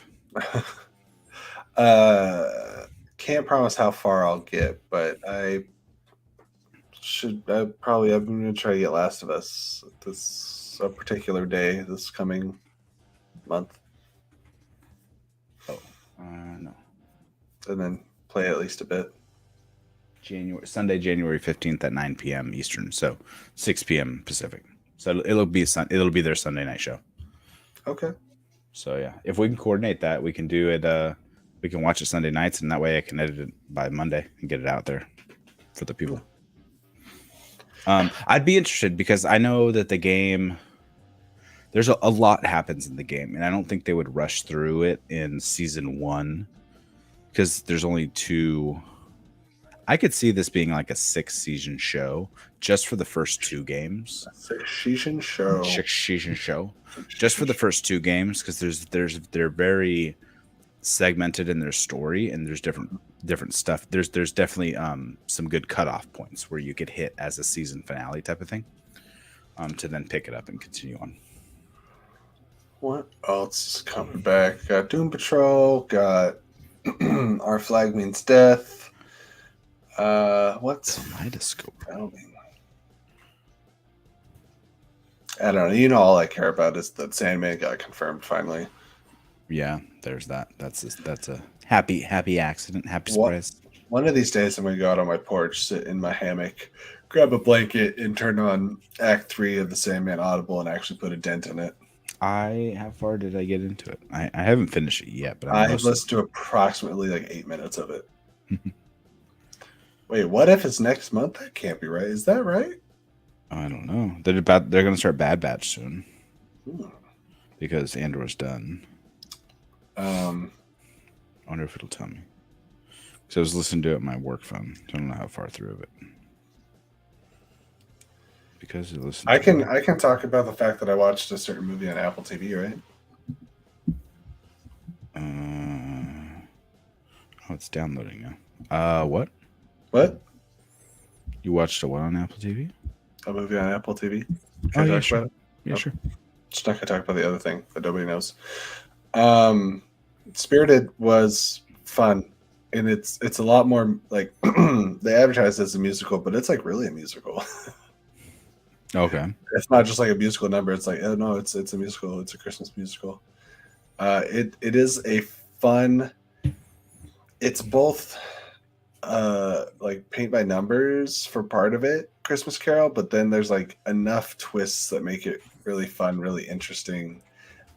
of. Can't promise how far I'll get, but I'm going to try to get Last of Us a particular day this coming month. Oh, no. And then play at least a bit. Sunday, January 15th at 9 p.m. Eastern, so 6 p.m. Pacific. So it'll be their Sunday night show. Okay. So yeah, if we can coordinate that, we can do it. We can watch it Sunday nights, and that way I can edit it by Monday and get it out there for the people. I'd be interested because I know that the game, there's a lot happens in the game, and I don't think they would rush through it in season 1 because there's only 2. I could see this being like a 6-season show just for the first 2 games. 6-season show. 6-season show. Just for the first 2 games because they're very segmented in their story, and there's different stuff. There's definitely some good cutoff points where you could hit as a season finale type of thing, to then pick it up and continue on. What else is coming back? Got Doom Patrol. Got Our Flag Means Death. What's Kaleidoscope? I don't know. You know, all I care about is that Sandman got confirmed finally. Yeah, there's that. That's a happy accident, happy surprise. One of these days, I'm gonna go out on my porch, sit in my hammock, grab a blanket, and turn on Act 3 of the Sandman Audible and actually put a dent in it. How far did I get into it? I haven't finished it yet, but I listened to approximately like 8 minutes of it. Wait, what if it's next month? That can't be right. Is that right? I don't know. They're going to start Bad Batch soon. Because Andor's done. I wonder if it'll tell me. Because I was listening to it on my work phone. So I don't know how far through of it. Because it listened. I can talk about the fact that I watched a certain movie on Apple TV, right? Oh, it's downloading now. What? What? You watched a what on Apple TV? A movie on Apple TV. Can I talk about it? Yeah, sure. Just not gonna talk about the other thing that nobody knows. Spirited was fun, and it's a lot more like they advertise it as a musical, but it's like really a musical. Okay. It's not just like a musical number. It's like, oh no, it's a musical. It's a Christmas musical. It is a fun. It's both like paint by numbers for part of it, Christmas Carol, but then there's like enough twists that make it really fun, really interesting,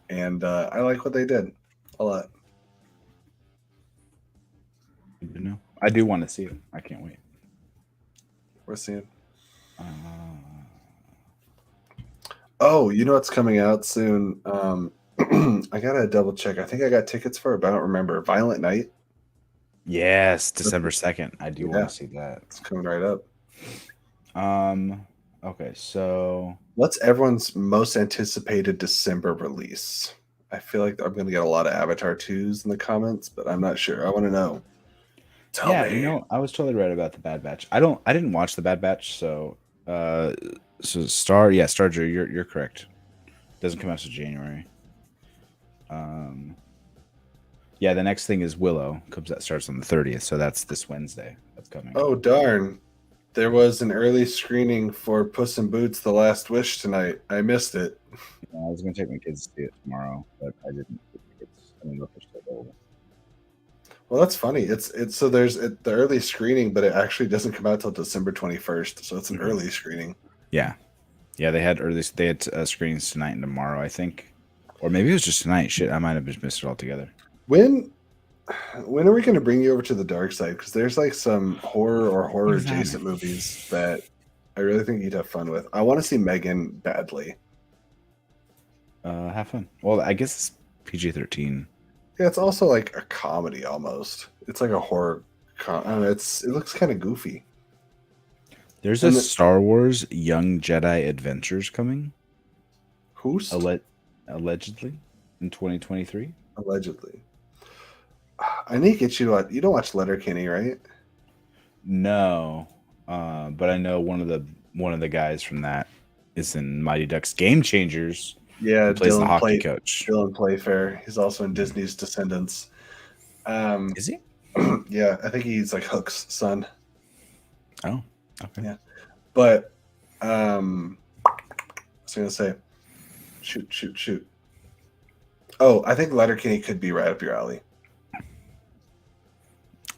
and I like what they did a lot. Good to know. I do want to see it. I can't wait. We're seeing. Oh, you know what's coming out soon? I gotta double check. I think I got tickets for it, but I don't remember. Violent Night. Yes, December 2nd. I do want to see that. It's coming right up. Okay, so what's everyone's most anticipated December release? I feel like I'm gonna get a lot of Avatar 2s in the comments, but I'm not sure. I want to know. Tell me. You know, I was totally right about the Bad Batch. I didn't watch the Bad Batch, so Star you're correct. Doesn't come out until January. Yeah, the next thing is Willow. Starts on the 30th, so that's this Wednesday. That's coming. Oh darn! There was an early screening for Puss in Boots: The Last Wish tonight. I missed it. Yeah, I was gonna take my kids to see it tomorrow, but I didn't. I don't know if they're still available. Well, that's funny. It's so there's the early screening, but it actually doesn't come out till December 21st. So it's an early screening. Yeah, yeah. They had screenings tonight and tomorrow, I think, or maybe it was just tonight. Shit, I might have just missed it altogether. When are we going to bring you over to the dark side? Because there's like some horror adjacent movies that I really think you'd have fun with. I want to see Megan badly. Have fun. Well, I guess it's PG-13. Yeah, it's also like a comedy almost. It's like a horror. I don't know. It looks kind of goofy. There's a Star Wars Young Jedi Adventures coming. Who's allegedly in 2023? Allegedly. I need to get you to. You don't watch Letterkenny, right? No, but I know one of the guys from that is in Mighty Ducks Game Changers. Yeah, he plays the hockey coach. Dylan Playfair. He's also in Disney's Descendants. Is he? Yeah, I think he's like Hook's son. Oh, okay. Yeah, but I was gonna say, shoot. Oh, I think Letterkenny could be right up your alley.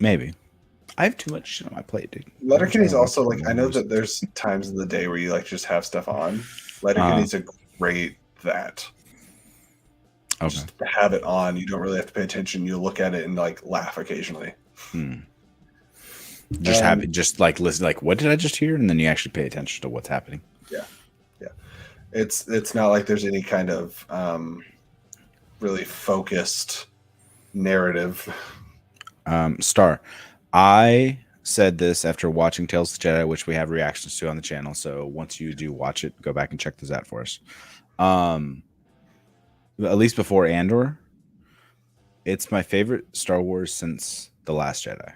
Maybe. I have too much shit on my plate, dude. Letterkenny's also like, I know that there's times in the day where you like just have stuff on. Letterkenny's a great that. Okay. Just to have it on, you don't really have to pay attention. You look at it and like laugh occasionally. Just like listen, like what did I just hear, and then you actually pay attention to what's happening. Yeah. It's not like there's any kind of really focused narrative. Star, I said this after watching Tales of the Jedi, which we have reactions to on the channel. So once you do watch it, go back and check those out for us. At least before Andor, it's my favorite Star Wars since The Last Jedi,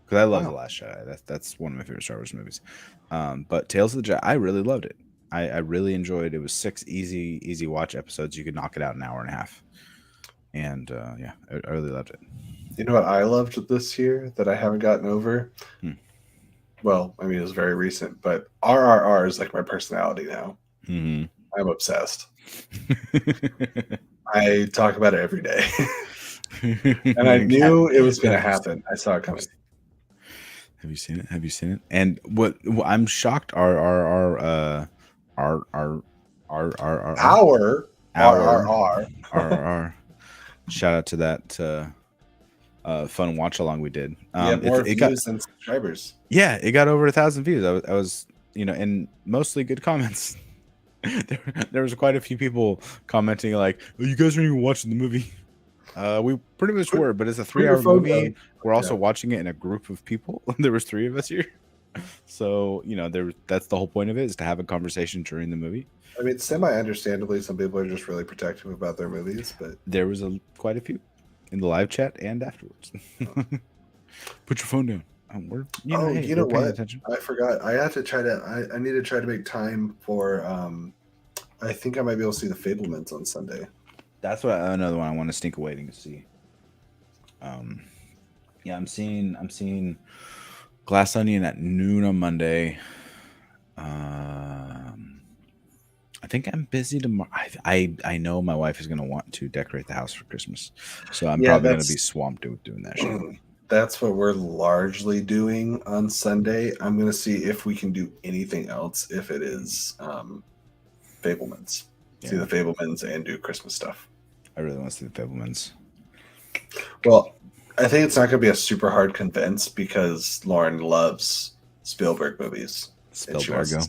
because I love The Last Jedi. That's one of my favorite Star Wars movies. But Tales of the Jedi, I really loved it. I really enjoyed it. It was 6 easy watch episodes. You could knock it out in an hour and a half. And yeah, I really loved it. You know what I loved this year that I haven't gotten over? Well, I mean, it was very recent, but RRR is like my personality now. I'm obsessed. I talk about it every day. And I knew it was going to happen. I saw it coming. Have you seen it? And what I'm shocked RRR. Shout out to that fun watch along we did. More views than subscribers. Yeah, it got over 1,000 views. I was, and mostly good comments. There was quite a few people commenting like, "Oh, you guys aren't even watching the movie." We pretty much were, but it's a 3-hour movie. We're also watching it in a group of people. There was 3 of us here, so that's the whole point of it, is to have a conversation during the movie. I mean, semi-understandably, some people are just really protective about their movies, but there was quite a few in the live chat and afterwards. Put your phone down. You know what? Attention. I forgot. I have to try to. I need to try to make time for. I think I might be able to see The Fabelmans on Sunday. That's another one I want to sneak away to see. Yeah, I'm seeing Glass Onion at noon on Monday. I think I'm busy tomorrow. I know my wife is going to want to decorate the house for Christmas, so I'm probably going to be swamped with doing that shit. That's what we're largely doing on Sunday. I'm going to see if we can do anything else if it is Fabelmans. Yeah. See The Fabelmans and do Christmas stuff. I really want to see The Fabelmans. Well, I think it's not going to be a super hard convince because Lauren loves Spielberg movies. Spielbergo.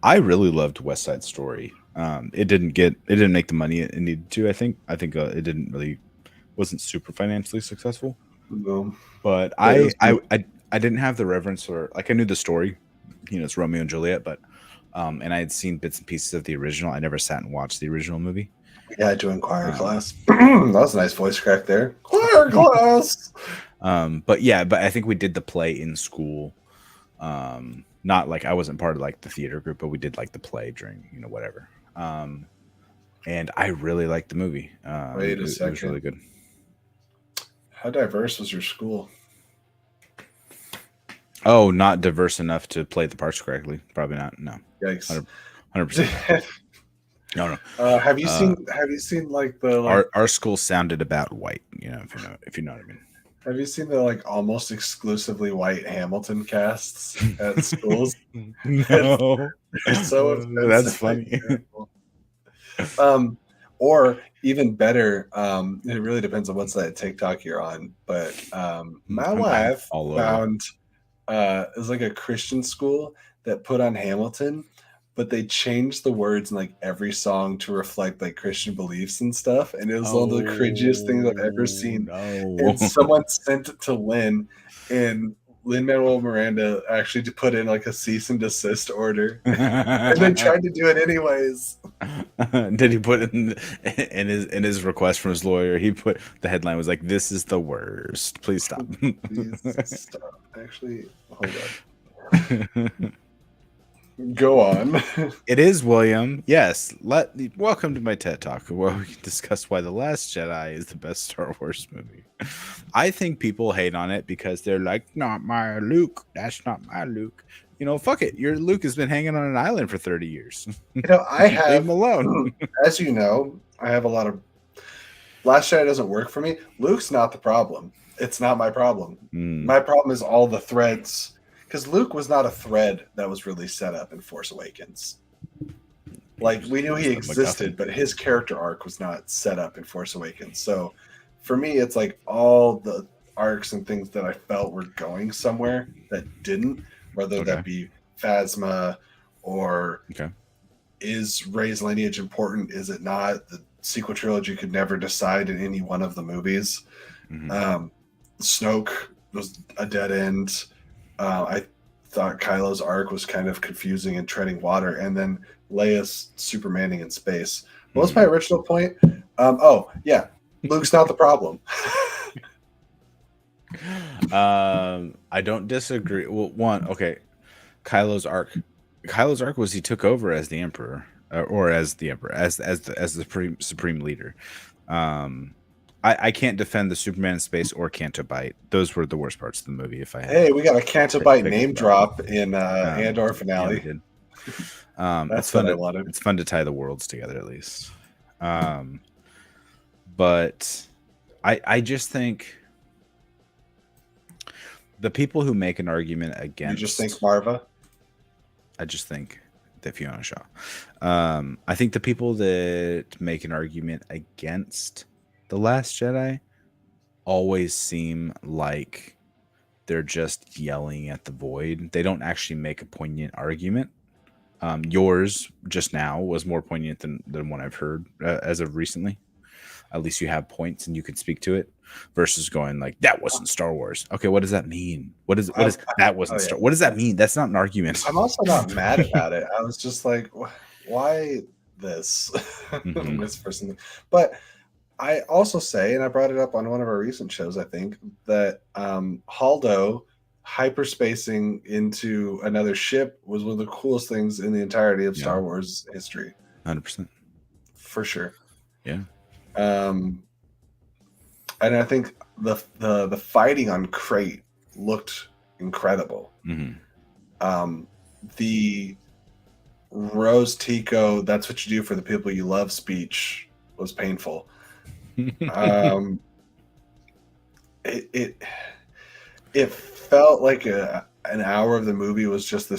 I really loved West Side Story. It didn't make the money it needed to. I think it wasn't super financially successful. No. But I didn't have the reverence, or like, I knew the story, it's Romeo and Juliet, but and I had seen bits and pieces of the original. I never sat and watched the original movie. Yeah, I joined choir class. That was a nice voice crack there. Choir class. But I think we did the play in school. Not like I wasn't part of like the theater group, but we did like the play during, whatever. And I really liked the movie. Wait a second. It was really good. How diverse was your school? Oh, not diverse enough to play the parts correctly. Probably not. No. Yikes. 100%. No, Have you seen like the our school sounded about white. If you know what I mean. have you seen the like almost exclusively white Hamilton casts at schools? No, They're so that's offensive. funny. Um, or even better, it really depends on what side of TikTok you're on. But my I'm wife all over. found it was like a Christian school that put on Hamilton, but they changed the words in like every song to reflect like Christian beliefs and stuff. And it was one of the cringiest things I've ever seen. No. And someone sent it to Lynn, and Lin Manuel Miranda actually put in like a cease and desist order, and then tried to do it anyways. Did he put in his request from his lawyer? He put the headline was like, "This is the worst. Please stop." Please stop. Actually, hold on. Go on. It is William. Yes. Welcome to my TED Talk, where we can discuss why The Last Jedi is the best Star Wars movie. I think people hate on it because they're like, "Not my Luke. That's not my Luke." Fuck it. Your Luke has been hanging on an island for 30 years. I have Leave him alone. As you know, I have a lot of Last Jedi doesn't work for me. Luke's not the problem. It's not my problem. My problem is all the threads. Because Luke was not a thread that was really set up in Force Awakens. Like, we knew he existed, but his character arc was not set up in Force Awakens. So, for me, it's like all the arcs and things that I felt were going somewhere that didn't, whether that be Phasma or is Rey's lineage important? Is it not? The sequel trilogy could never decide in any one of the movies. Snoke was a dead end. I thought Kylo's arc was kind of confusing and treading water, and then Leia's Supermaning in space. What was my original point? Luke's not the problem. I don't disagree. Well, Kylo's arc was he took over as the Emperor, as the supreme leader. I can't defend the Superman in space or Canto Bight. Those were the worst parts of the movie. Hey, we got a Canto Bight name drop in Andor finale. Yeah, we did. That's fun. I wanted. It's fun to tie the worlds together at least. But I just think the people who make an argument against. You just think Marva? I just think that Fiona Shaw. I think the people that make an argument against The Last Jedi always seem like they're just yelling at the void. They don't actually make a poignant argument. Yours just now was more poignant than what I've heard as of recently. At least you have points and you can speak to it versus going like, that wasn't Star Wars. Okay, what does that mean? What is that wasn't Star? What does that mean? That's not an argument. I'm also not mad about it. I was just like, why this? This person. But I also say, and I brought it up on one of our recent shows, I think, that Haldo hyperspacing into another ship was one of the coolest things in the entirety of Star Wars history. 100%. For sure. Yeah. And I think the fighting on Crate looked incredible. The Rose Tico, that's what you do for the people you love speech was painful. It felt like an hour of the movie was just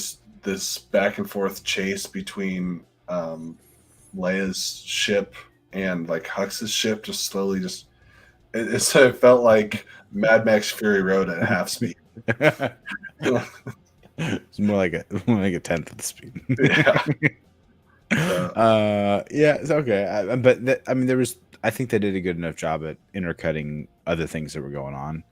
this back and forth chase between Leia's ship and like Hux's ship, just slowly it felt like Mad Max Fury Road at half speed. It's more like a tenth of the speed. It's okay. But I think they did a good enough job at intercutting other things that were going on.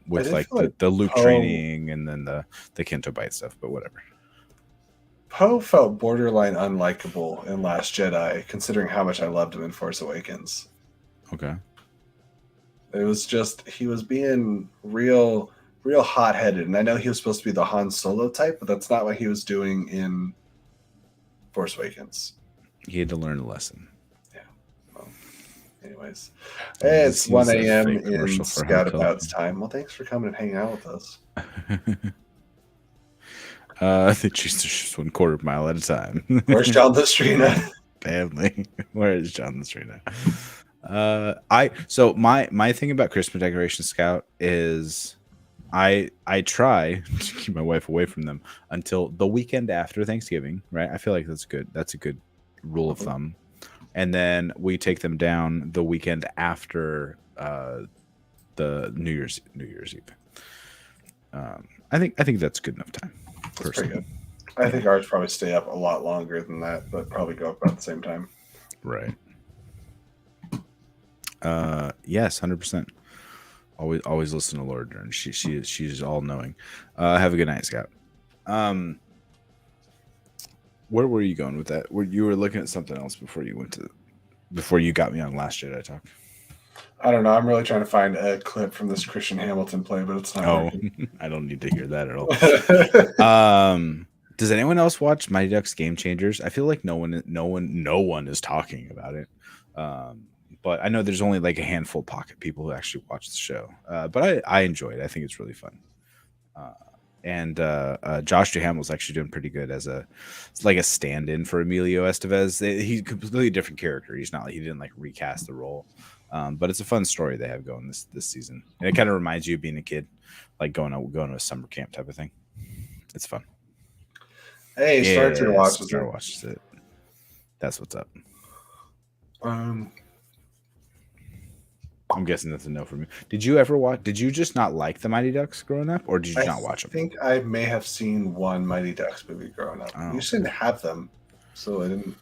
With like the Luke training and then the Canto Bight stuff, but whatever. Poe felt borderline unlikable in Last Jedi, considering how much I loved him in Force Awakens. Okay. It was just, he was being real hot-headed, and I know he was supposed to be the Han Solo type, but that's not what he was doing in Force Awakens. He had to learn a lesson. Yeah. Well, anyways, it's 1 a.m. in Scout-About's time. Well, thanks for coming and hanging out with us. I think she's just 1/4 mile at a time. Where's down the street? family. Where is John this right now? My thing about Christmas Decoration Scout is I try to keep my wife away from them until the weekend after Thanksgiving, right? I feel like that's good. That's a good rule of thumb. And then we take them down the weekend after the New Year's Eve. I think that's good enough time. That's pretty good. I think ours probably stay up a lot longer than that, but probably go up about the same time. Right. Yes, 100%. Always listen to Laura Dern. She's all knowing. Have a good night, Scout. Where were you going with that? You were looking at something else before you got me on Last Jedi Talk. I don't know. I'm really trying to find a clip from this Christian Hamilton play, but it's not. Oh, I don't need to hear that at all. Does anyone else watch Mighty Ducks Game Changers? I feel like no one is talking about it. But I know there's only like a handful of pocket people who actually watch the show. But I enjoy it. I think it's really fun. And Josh Duhamel's actually doing pretty good as a stand-in for Emilio Estevez. He's a completely different character. He didn't like recast the role. But it's a fun story they have going this season. And it kind of reminds you of being a kid, like going to a summer camp type of thing. It's fun. Hey, Star watches it. That's what's up. I'm guessing that's a no for me. Did you ever watch? Did you just not like the Mighty Ducks growing up, or did you not watch them? I think I may have seen one Mighty Ducks movie growing up. We just didn't have them, so I didn't.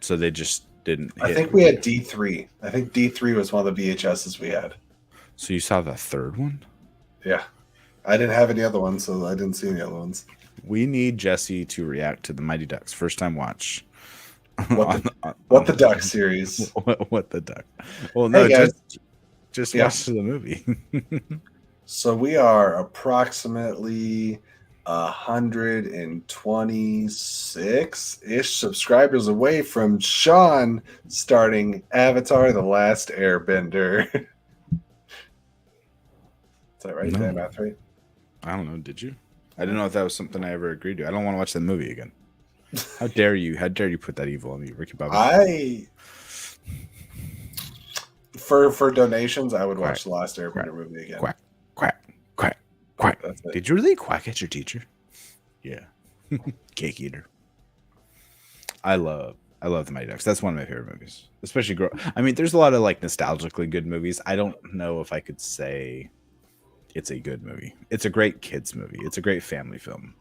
So they just didn't. I think we had D3. I think D3 was one of the VHSs we had. So you saw the third one? Yeah, I didn't have any other ones, so I didn't see any other ones. We need Jesse to react to the Mighty Ducks first time watch. What the Duck series? What the Duck? Well, no, hey just watch the movie. So we are approximately 126-ish subscribers away from Sean starting Avatar: The Last Airbender. Is that right? No. Did I math right? I don't know. Did you? I didn't know if that was something I ever agreed to. I don't want to watch that movie again. How dare you? How dare you put that evil on me, Ricky Bobby? For donations, I would watch the Last Airbender movie again. Quack, quack, quack, quack. Did you really quack at your teacher? Yeah. Cake eater. I love the Mighty Ducks. That's one of my favorite movies. Especially there's a lot of like nostalgically good movies. I don't know if I could say it's a good movie. It's a great kids movie. It's a great family film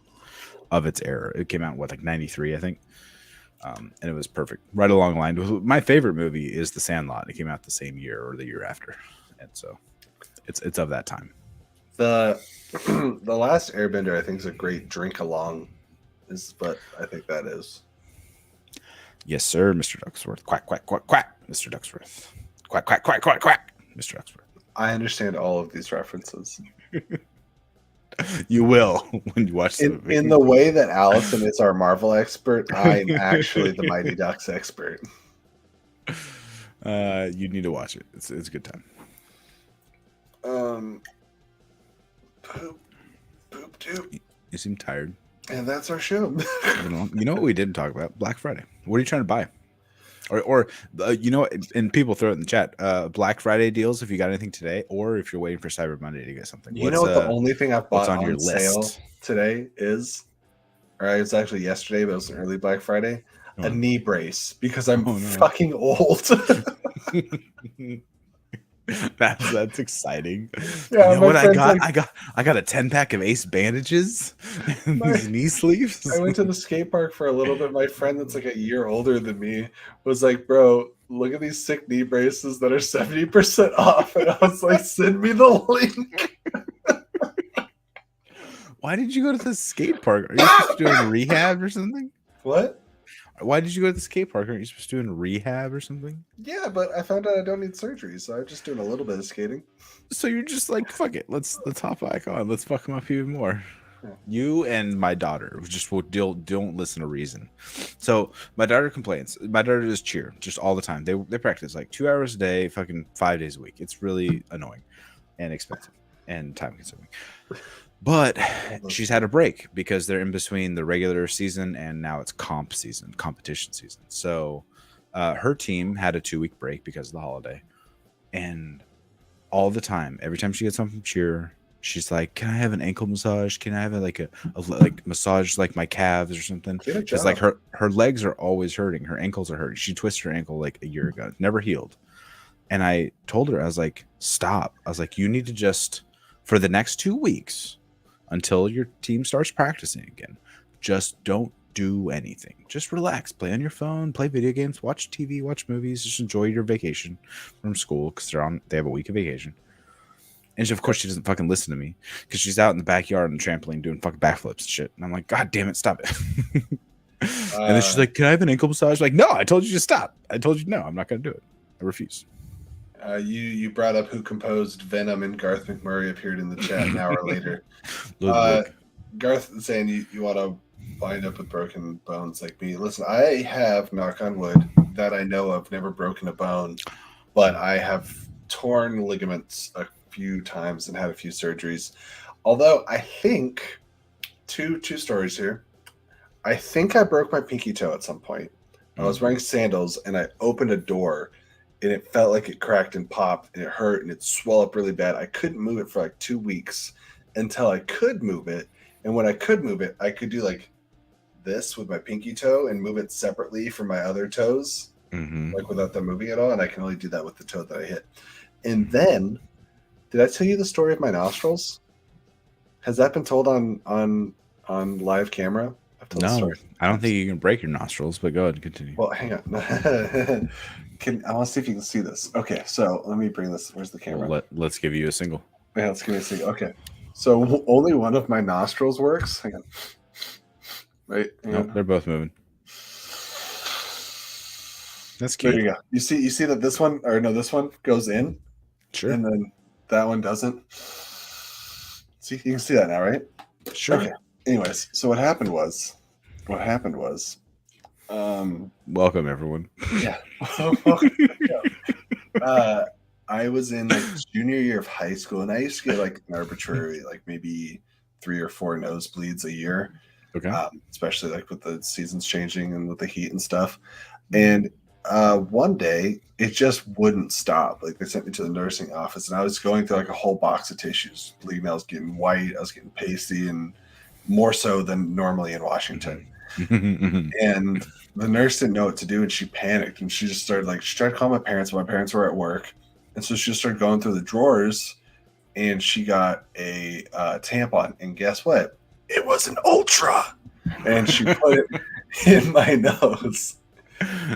of its era. It came out in 93, I think. And it was perfect. Right along the line. My favorite movie is The Sandlot. It came out the same year or the year after. And so it's of that time. The Last Airbender, I think, is a great drink along, is what I think that is. Yes, sir, Mr. Ducksworth. Quack, quack, quack, quack, Mr. Ducksworth. Quack, quack, quack, quack, quack, Mr. Ducksworth. I understand all of these references. You will when you watch the movie. In the way that Allison is our Marvel expert, I'm actually the Mighty Ducks expert. You need to watch it. It's a good time. Poop, doop. You seem tired. And that's our show. You know what we didn't talk about? Black Friday. What are you trying to buy? Or and people throw it in the chat. Black Friday deals if you got anything today, or if you're waiting for Cyber Monday to get something. You know what the only thing I've bought on your sale today is, or it's actually yesterday, but it was an early Black Friday, a knee brace because I'm fucking old. That's exciting. Yeah, you know what I got? I got a 10-pack of Ace bandages and these knee sleeves. I went to the skate park for a little bit. My friend that's like a year older than me was like, bro, look at these sick knee braces that are 70% off. And I was like, send me the link. Why did you go to the skate park? Are you supposed to do a rehab or something? What? Why did you go to the skate park? Aren't you supposed to do a rehab or something? Yeah, but I found out I don't need surgery, so I'm just doing a little bit of skating. So you're just like, fuck it, let's hop back on. Let's fuck him up even more. Yeah. You and my daughter just don't listen to reason. So my daughter complains. My daughter does cheer just all the time. They practice like 2 hours a day, fucking 5 days a week. It's really annoying and expensive and time consuming. But she's had a break because they're in between the regular season and now it's competition season. So her team had a 2-week break because of the holiday. And all the time, every time she gets home from cheer, she's like, "Can I have an ankle massage? Can I have like a like massage like my calves or something?" Because like her legs are always hurting, her ankles are hurting. She twisted her ankle like a year ago, it's never healed. And I told her, I was like, "Stop!" I was like, "You need to just for the next 2 weeks until your team starts practicing again, just don't do anything. Just relax, play on your phone, play video games, watch TV, watch movies, just enjoy your vacation from school because they have a week of vacation." And she, of course, she doesn't fucking listen to me because she's out in the backyard on the trampoline doing fucking backflips and shit. And I'm like, "God damn it, stop it." And then she's like, "Can I have an ankle massage?" Like, "No, I told you to stop. I told you no, I'm not going to do it. I refuse." You brought up who composed Venom, and Garth McMurray appeared in the chat an hour later. Garth is saying you want to wind up with broken bones like me. Listen, I have, knock on wood, that I know of, never broken a bone, but I have torn ligaments a few times and had a few surgeries. Although I think two stories here. I think I broke my pinky toe at some point. I was wearing sandals and I opened a door and it felt like it cracked and popped and it hurt and it swelled up really bad. I couldn't move it for like 2 weeks until I could move it. And when I could move it, I could do like this with my pinky toe and move it separately from my other toes, like without them moving at all. And I can only do that with the toe that I hit. And then, did I tell you the story of my nostrils? Has that been told on live camera? No, I don't think you can break your nostrils, but go ahead and continue. Well, hang on. I want to see if you can see this. Okay, so let me bring this. Where's the camera? Well, let's give you a single. Yeah, let's give me a single. Okay, so only one of my nostrils works. Hang on. Right? Nope, they're both moving. That's cute. There you go. You see that this one, or no, this one goes in. Sure. And then that one doesn't. See, you can see that now, right? Sure. Okay. Anyways, so what happened was, welcome everyone. Yeah. I was in like junior year of high school, and I used to get like an arbitrary, like maybe 3 or 4 nosebleeds a year. Okay. Especially like with the seasons changing and with the heat and stuff. And one day it just wouldn't stop. Like they sent me to the nursing office, and I was going through like a whole box of tissues. Believe me, I was getting white, I was getting pasty, and more so than normally in Washington. And the nurse didn't know what to do, and she panicked, and she tried to call my parents, but my parents were at work. And so she just started going through the drawers, and she got a tampon, and guess what? It was an Ultra, and she put it in my nose.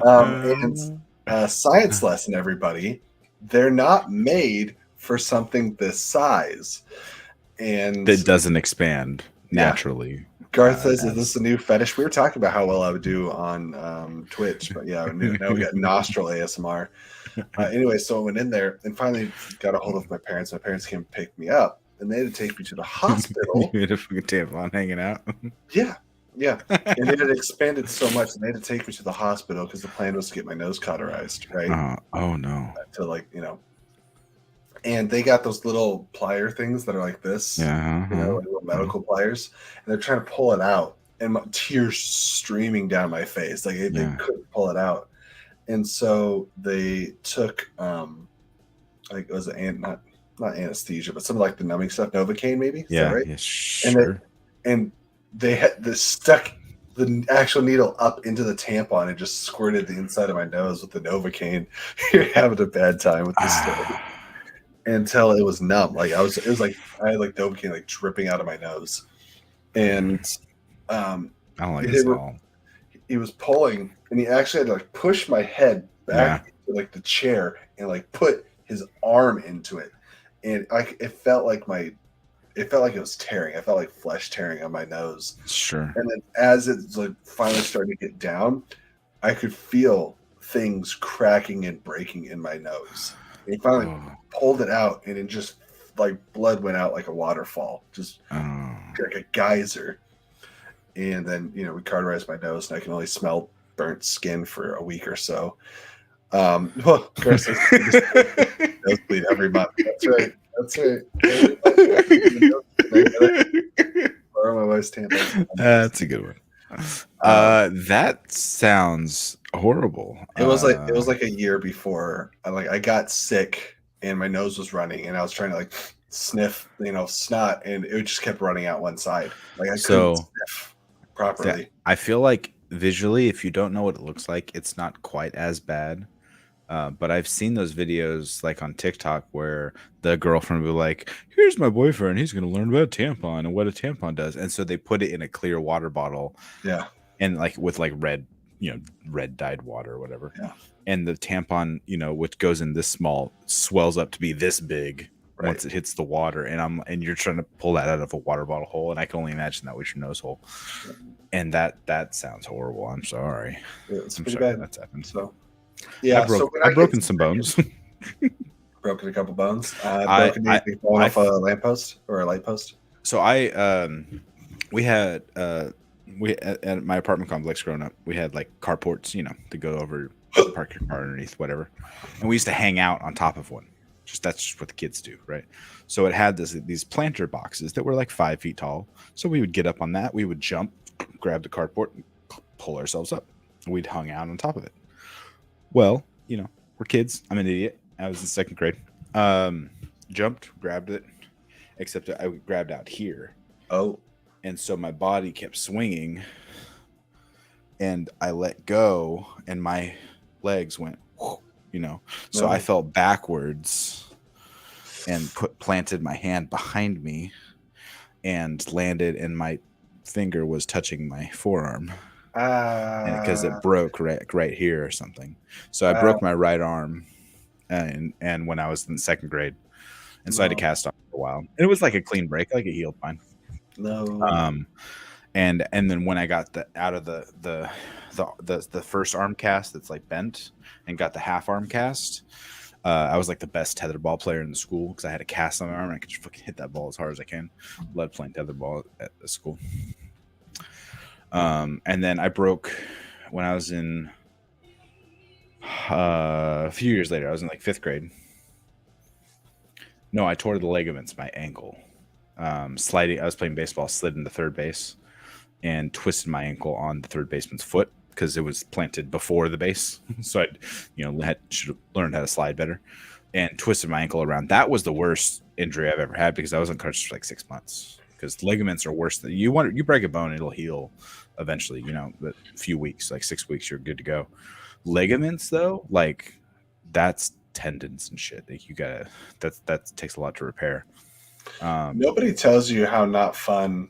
And science lesson, everybody, they're not made for something this size. And that doesn't expand naturally. Garth says, "Is this a new fetish?" We were talking about how well I would do on Twitch, but yeah, now we got nostril ASMR. Anyway, so I went in there and finally got a hold of my parents. My parents came pick me up, and they had to take me to the hospital. You had a fucking tampon hanging out. Yeah. And it had expanded so much, and they had to take me to the hospital because the plan was to get my nose cauterized, right? Oh no. To and they got those little plier things that are like this, like little medical pliers, and they're trying to pull it out, and my tears streaming down my face, like they couldn't pull it out. And so they took like it was not anesthesia, but something like the numbing stuff, Novocaine maybe. Is that right? Yeah, sure. And they had stuck the actual needle up into the tampon and just squirted the inside of my nose with the Novocaine. You're having a bad time with this story. Until it was numb. Like it was like I had like Novocaine like dripping out of my nose. And I don't like this at all. He was pulling, and he actually had to like push my head back into like the chair and like put his arm into it. And it felt like it was tearing. I felt like flesh tearing on my nose. Sure. And then as it like finally started to get down, I could feel things cracking and breaking in my nose. And he finally pulled it out, and it just like blood went out like a waterfall, just like a geyser. And then we cauterized my nose, and I can only smell burnt skin for a week or so. Well, of course, nosebleed every month. That's right. Borrow my wife's tampons. That's a good one. That sounds horrible. It was like a year before I got sick and my nose was running and I was trying to like sniff, snot, and it just kept running out one side. Like I couldn't sniff properly. I feel like visually, if you don't know what it looks like, it's not quite as bad. But I've seen those videos like on TikTok where the girlfriend will be like, "Here's my boyfriend. He's going to learn about a tampon and what a tampon does." And so they put it in a clear water bottle. Yeah. And like with like red dyed water or whatever. Yeah. And the tampon, which goes in this small, swells up to be this big once it hits the water. And you're trying to pull that out of a water bottle hole. And I can only imagine that was your nose hole. And that sounds horrible. I'm sorry. Yeah, it's I'm pretty sorry bad. that's happened. So yeah, I've broken some bones. Broken a couple bones. Broken anything falling off a lamppost or a light post. So we had at my apartment complex growing up, we had like carports, to go over, park your car underneath, whatever. And we used to hang out on top of one. That's just what the kids do, right? So it had these planter boxes that were like 5 feet tall. So we would get up on that, we would jump, grab the carport, and pull ourselves up. We'd hung out on top of it. Well, we're kids. I'm an idiot. I was in second grade. Jumped, grabbed it, except I grabbed out here. Oh. And so my body kept swinging and I let go and my legs went, so I fell backwards and planted my hand behind me and landed, and my finger was touching my forearm. And because it broke right here or something. So I broke my right arm and when I was in second grade. And so I had to cast off for a while. And it was like a clean break, like it healed fine. No. And then when I got out of the first arm cast that's like bent and got the half arm cast, I was like the best tetherball player in the school because I had a cast on my arm and I could just fucking hit that ball as hard as I can. Love playing tetherball at the school. And then I broke when I was in a few years later. I was in like fifth grade. No, I tore the ligaments, my ankle. Sliding, I was playing baseball, slid into third base, and twisted my ankle on the third baseman's foot because it was planted before the base. So I, should have learned how to slide better, and twisted my ankle around. That was the worst injury I've ever had because I was on crutches for like 6 months. Because ligaments are worse than you break a bone, it'll heal eventually. But a few weeks, like 6 weeks, you're good to go. Ligaments though, like that's tendons and shit. Like that takes a lot to repair. Nobody tells you how not fun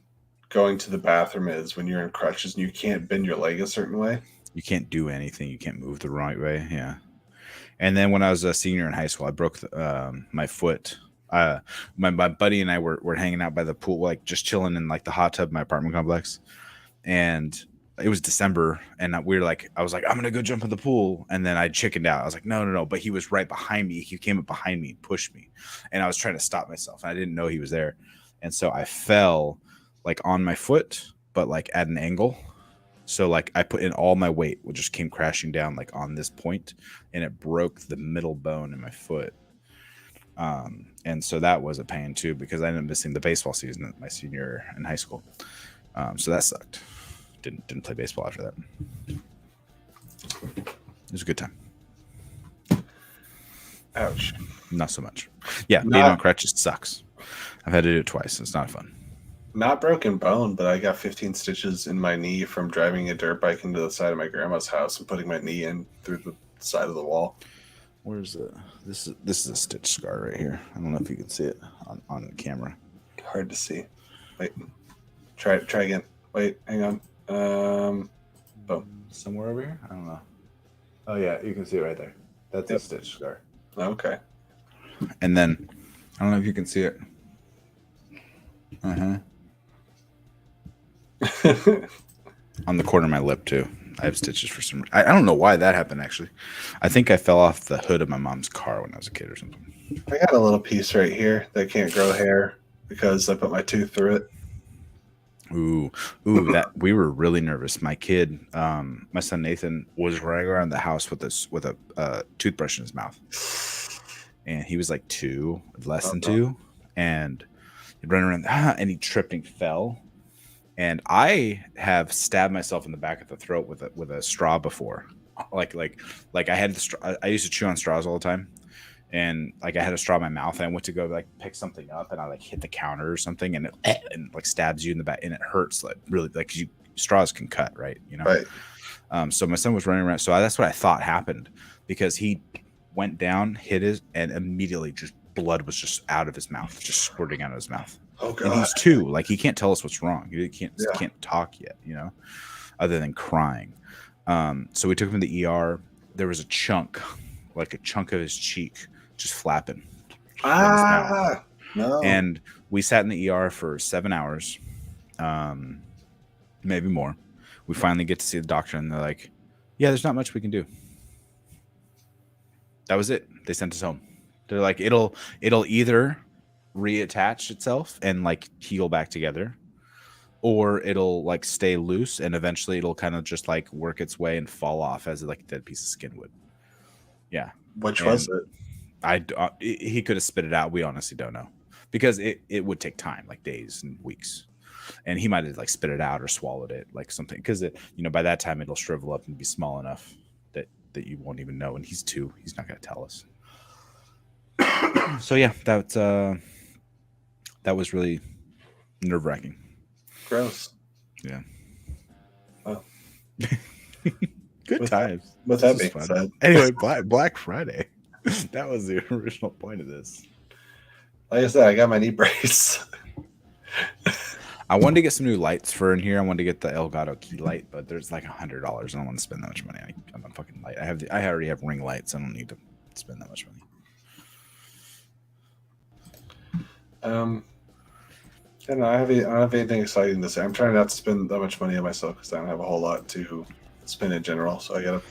going to the bathroom is when you're in crutches and you can't bend your leg a certain way. You can't do anything. You can't move the right way. Yeah. And then when I was a senior in high school, I broke my foot. My buddy and I were hanging out by the pool, like just chilling in like the hot tub of my apartment complex. And it was December, and we were like, I was like, I'm gonna go jump in the pool, and then I chickened out. I was like, no, but he was right behind me. He came up behind me and pushed me, and I was trying to stop myself, and I didn't know he was there, and so I fell like on my foot, but like at an angle. So like I put in all my weight, which just came crashing down like on this point, and it broke the middle bone in my foot. And so that was a pain too because I ended up missing the baseball season at my senior in high school. So that sucked. Didn't play baseball after that. It was a good time. Ouch. Not so much. Yeah, being on crutches sucks. I've had to do it twice. It's not fun. Not broken bone, but I got 15 stitches in my knee from driving a dirt bike into the side of my grandma's house and putting my knee in through the side of the wall. Where's the? This is a stitch scar right here. I don't know if you can see it on the camera. Hard to see. Wait. Try again. Wait, hang on. Boom. Somewhere over here? I don't know. Oh yeah, you can see it right there. That's a stitch scar. Okay. And then I don't know if you can see it. On the corner of my lip too. I have stitches for some. I don't know why that happened actually. I think I fell off the hood of my mom's car when I was a kid or something. I got a little piece right here that can't grow hair because I put my tooth through it. Ooh, that we were really nervous. My kid, my son Nathan, was running around the house with a toothbrush in his mouth, and he was like 2, less than 2, and He'd run around, and he tripped and fell. And I have stabbed myself in the back of the throat with a straw before. Like I had the straw. I used to chew on straws all the time, and like I had a straw in my mouth, and I went to go like pick something up, and I like hit the counter or something, and it like stabs you in the back, and it hurts like really, like 'cause straws can cut, right? You know. Right. So my son was running around. So that's what I thought happened, because he went down, hit his, and immediately just blood was just out of his mouth, just squirting out of his mouth. Oh God. And he's 2. Like he can't tell us what's wrong. He can't talk yet, you know, other than crying. So we took him to the ER. There was a chunk of his cheek just flapping. No. And we sat in the ER for 7 hours, maybe more. We finally get to see the doctor, and they're like, "Yeah, there's not much we can do." That was it. They sent us home. They're like, it'll either reattach itself and like heal back together, or it'll like stay loose, and eventually it'll kind of just like work its way and fall off as like a dead piece of skin would. Yeah. Which was it? He could have spit it out. We honestly don't know, because it would take time, like days and weeks, and he might have like spit it out or swallowed it, like something, because by that time it'll shrivel up and be small enough that you won't even know. And he's 2. He's not going to tell us. So yeah, that was really nerve-wracking. Gross. Yeah. Oh. Good times. With that being said. Anyway, Black Friday. That was the original point of this. Like I said, I got my knee brace. I wanted to get some new lights for in here. I wanted to get the Elgato key light, but there's like $100. I don't want to spend that much money on a fucking light. I already have ring lights. I don't need to spend that much money. I don't know. I don't have anything exciting to say. I'm trying not to spend that much money on myself because I don't have a whole lot to spend in general. So I gotta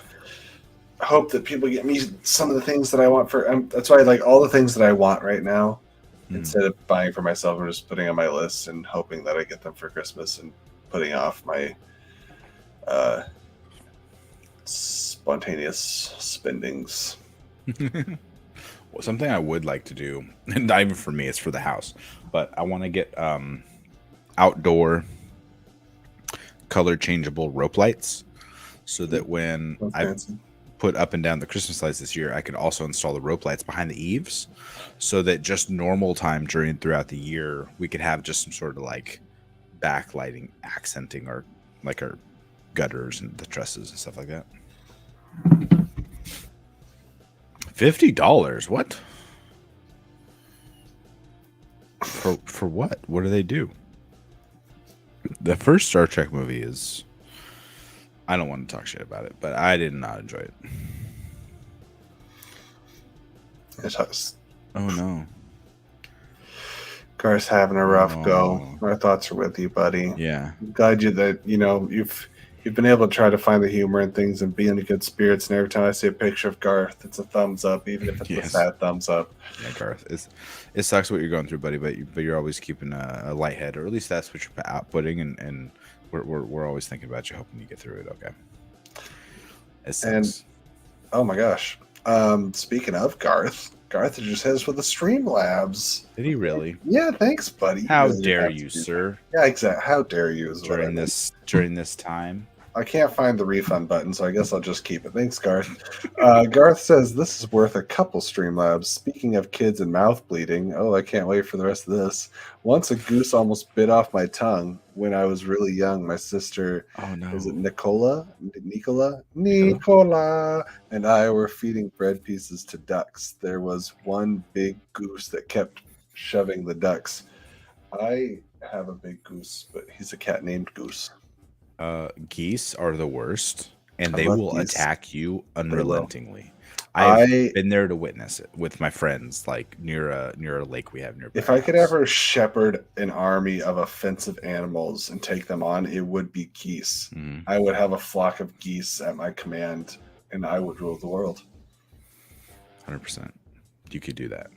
hope that people get me some of the things that I want for. That's why I like all the things that I want right now. Instead of buying for myself, I'm just putting on my list and hoping that I get them for Christmas, and putting off my spontaneous spendings. Well, something I would like to do, and not even for me, it's for the house, but I want to get outdoor color changeable rope lights, so that when I put up and down the Christmas lights this year, I could also install the rope lights behind the eaves, so that just normal time throughout the year, we could have just some sort of like backlighting accenting our gutters and the trusses and stuff like that. $50? What? For what? What do they do? The first Star Trek movie is... I don't want to talk shit about it, but I did not enjoy it. It has. Oh no. Garth's having a rough go. Our thoughts are with you, buddy. Yeah. I'm glad you've been able to try to find the humor in things and be in good spirits. And every time I see a picture of Garth, it's a thumbs up, even if it's a sad thumbs up. Yeah, Garth, it sucks what you're going through, buddy, but you're always keeping a light head, or at least that's what you're outputting, and we're always thinking about you, hoping you get through it. Okay. It sucks. And oh my gosh, speaking of Garth just hit us with the Streamlabs. Did he really? Yeah, thanks, buddy. How dare you, sir? Yeah, exactly. How dare you? During this time. I can't find the refund button, so I guess I'll just keep it. Thanks, Garth. Garth says this is worth a couple Streamlabs. Speaking of kids and mouth bleeding, oh, I can't wait for the rest of this. Once a goose almost bit off my tongue when I was really young. My sister, is it Nicola, and I were feeding bread pieces to ducks. There was one big goose that kept shoving the ducks. I have a big goose, but he's a cat named Goose. Geese are the worst, and they will attack you unrelentingly. I've been there to witness it with my friends, like near a lake we have nearby. If I could ever shepherd an army of offensive animals and take them on, it would be geese. I would have a flock of geese at my command, and I would rule the world. 100%. You could do that.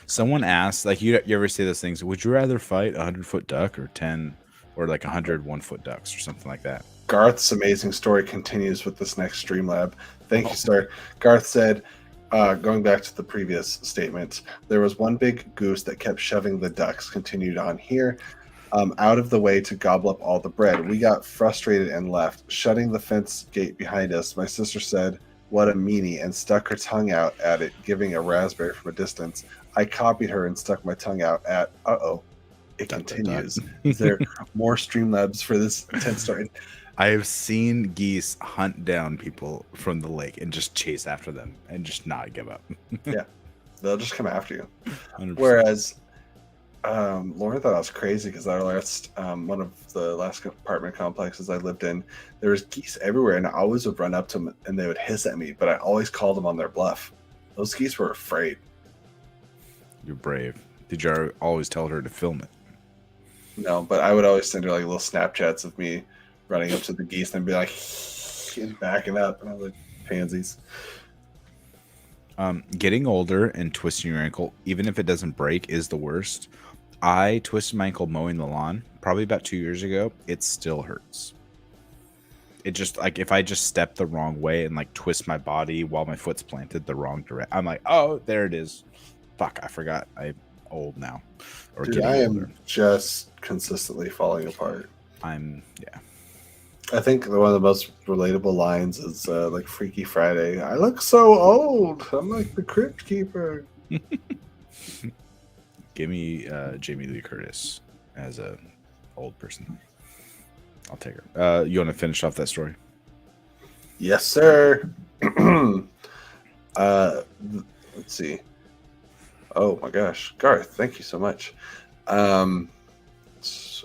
Someone asked, like, you ever say those things? Would you rather fight 100-foot duck or 10? Or like 100 1-foot ducks or something like that. Garth's amazing story continues with this next Streamlab. Thank you, sir. Garth said, Going back to the previous statement, there was one big goose that kept shoving the ducks. Continued on here, out of the way to gobble up all the bread. We got frustrated and left, shutting the fence gate behind us. My sister said, "What a meanie," and stuck her tongue out at it, giving a raspberry from a distance. I copied her and stuck my tongue out at, it continues. Is there more Streamlabs for this 10 story? I have seen geese hunt down people from the lake and just chase after them and just not give up. Yeah, they'll just come after you. 100%. Whereas Lauren thought I was crazy because our last one of the last apartment complexes I lived in, there was geese everywhere, and I always would run up to them and they would hiss at me, but I always called them on their bluff. Those geese were afraid. You're brave. Did you always tell her to film it? No, but I would always send her like little Snapchats of me running up to the geese and be like, and backing up, and I was like, pansies. Getting older and twisting your ankle, even if it doesn't break, is the worst. I twisted my ankle mowing the lawn probably about 2 years ago. It still hurts. It just, like, if I just step the wrong way and like twist my body while my foot's planted the wrong direction, I'm like, oh, there it is. Fuck, I forgot. I'm old now. Or Dude, getting I older. am just consistently falling apart. Yeah. I think one of the most relatable lines is like Freaky Friday. I look so old. I'm like the crypt keeper. Give me Jamie Lee Curtis as a old person. I'll take her. You want to finish off that story? Yes, sir. Let's see. Oh my gosh, Garth, thank you so much.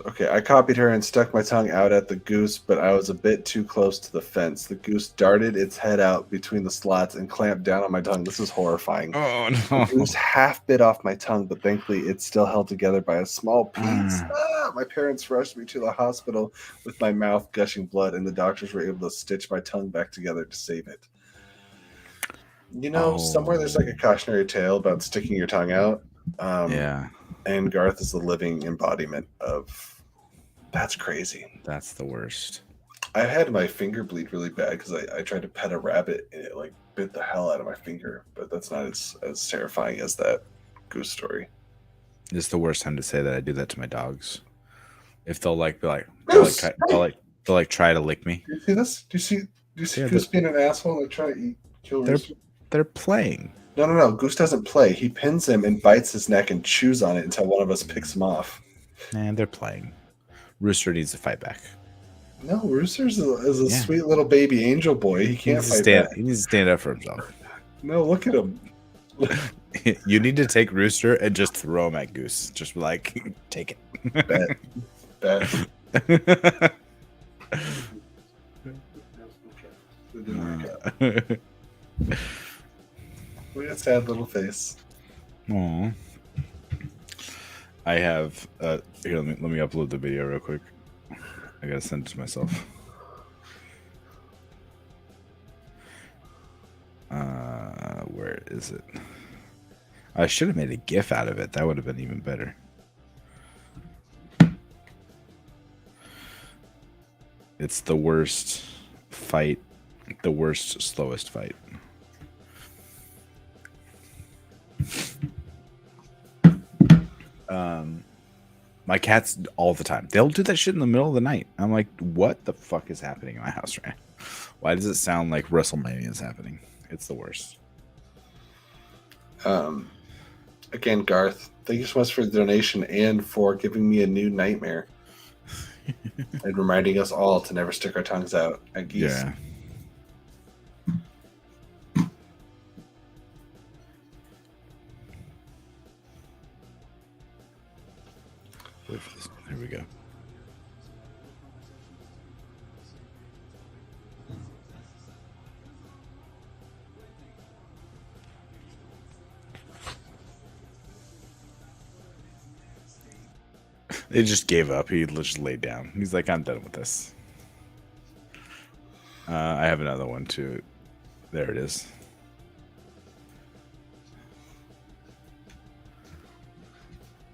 Okay, I copied her and stuck my tongue out at the goose, but I was a bit too close to the fence. The goose darted its head out between the slats and clamped down on my tongue. This is horrifying. Oh no! The goose half bit off my tongue, but thankfully it's still held together by a small piece. My parents rushed me to the hospital with my mouth gushing blood, and the doctors were able to stitch my tongue back together to save it. You know, somewhere there's like a cautionary tale about sticking your tongue out. Yeah. And Garth is the living embodiment of that's crazy. That's the worst. I had my finger bleed really bad because I tried to pet a rabbit and it like bit the hell out of my finger, but that's not as terrifying as that goose story. It's the worst time to say that. I do that to my dogs. If they'll like be like they'll like try to lick me. Do you see this? Do you see Goose being an asshole and try to kill Rooster? They're playing. No. Goose doesn't play. He pins him and bites his neck and chews on it until one of us picks him off. Man, they're playing. Rooster needs to fight back. No, Rooster's a sweet little baby angel boy. He can't fight back. He needs to stand up for himself. No, look at him. You need to take Rooster and just throw him at Goose. Just like, take it. Bet. Look at that sad little face. Aww. I have here. Let me upload the video real quick. I gotta send it to myself. Where is it? I should have made a GIF out of it. That would have been even better. It's the worst fight. The worst, slowest fight. My cats all the time. They'll do that shit in the middle of the night. I'm like, what the fuck is happening in my house right now? Why does it sound like WrestleMania is happening? It's the worst. Again, Garth, thank you so much for the donation and for giving me a new nightmare. And reminding us all to never stick our tongues out at geese. Yeah. Here we go. They just gave up. He just laid down. He's like, I'm done with this. I have another one too. There it is.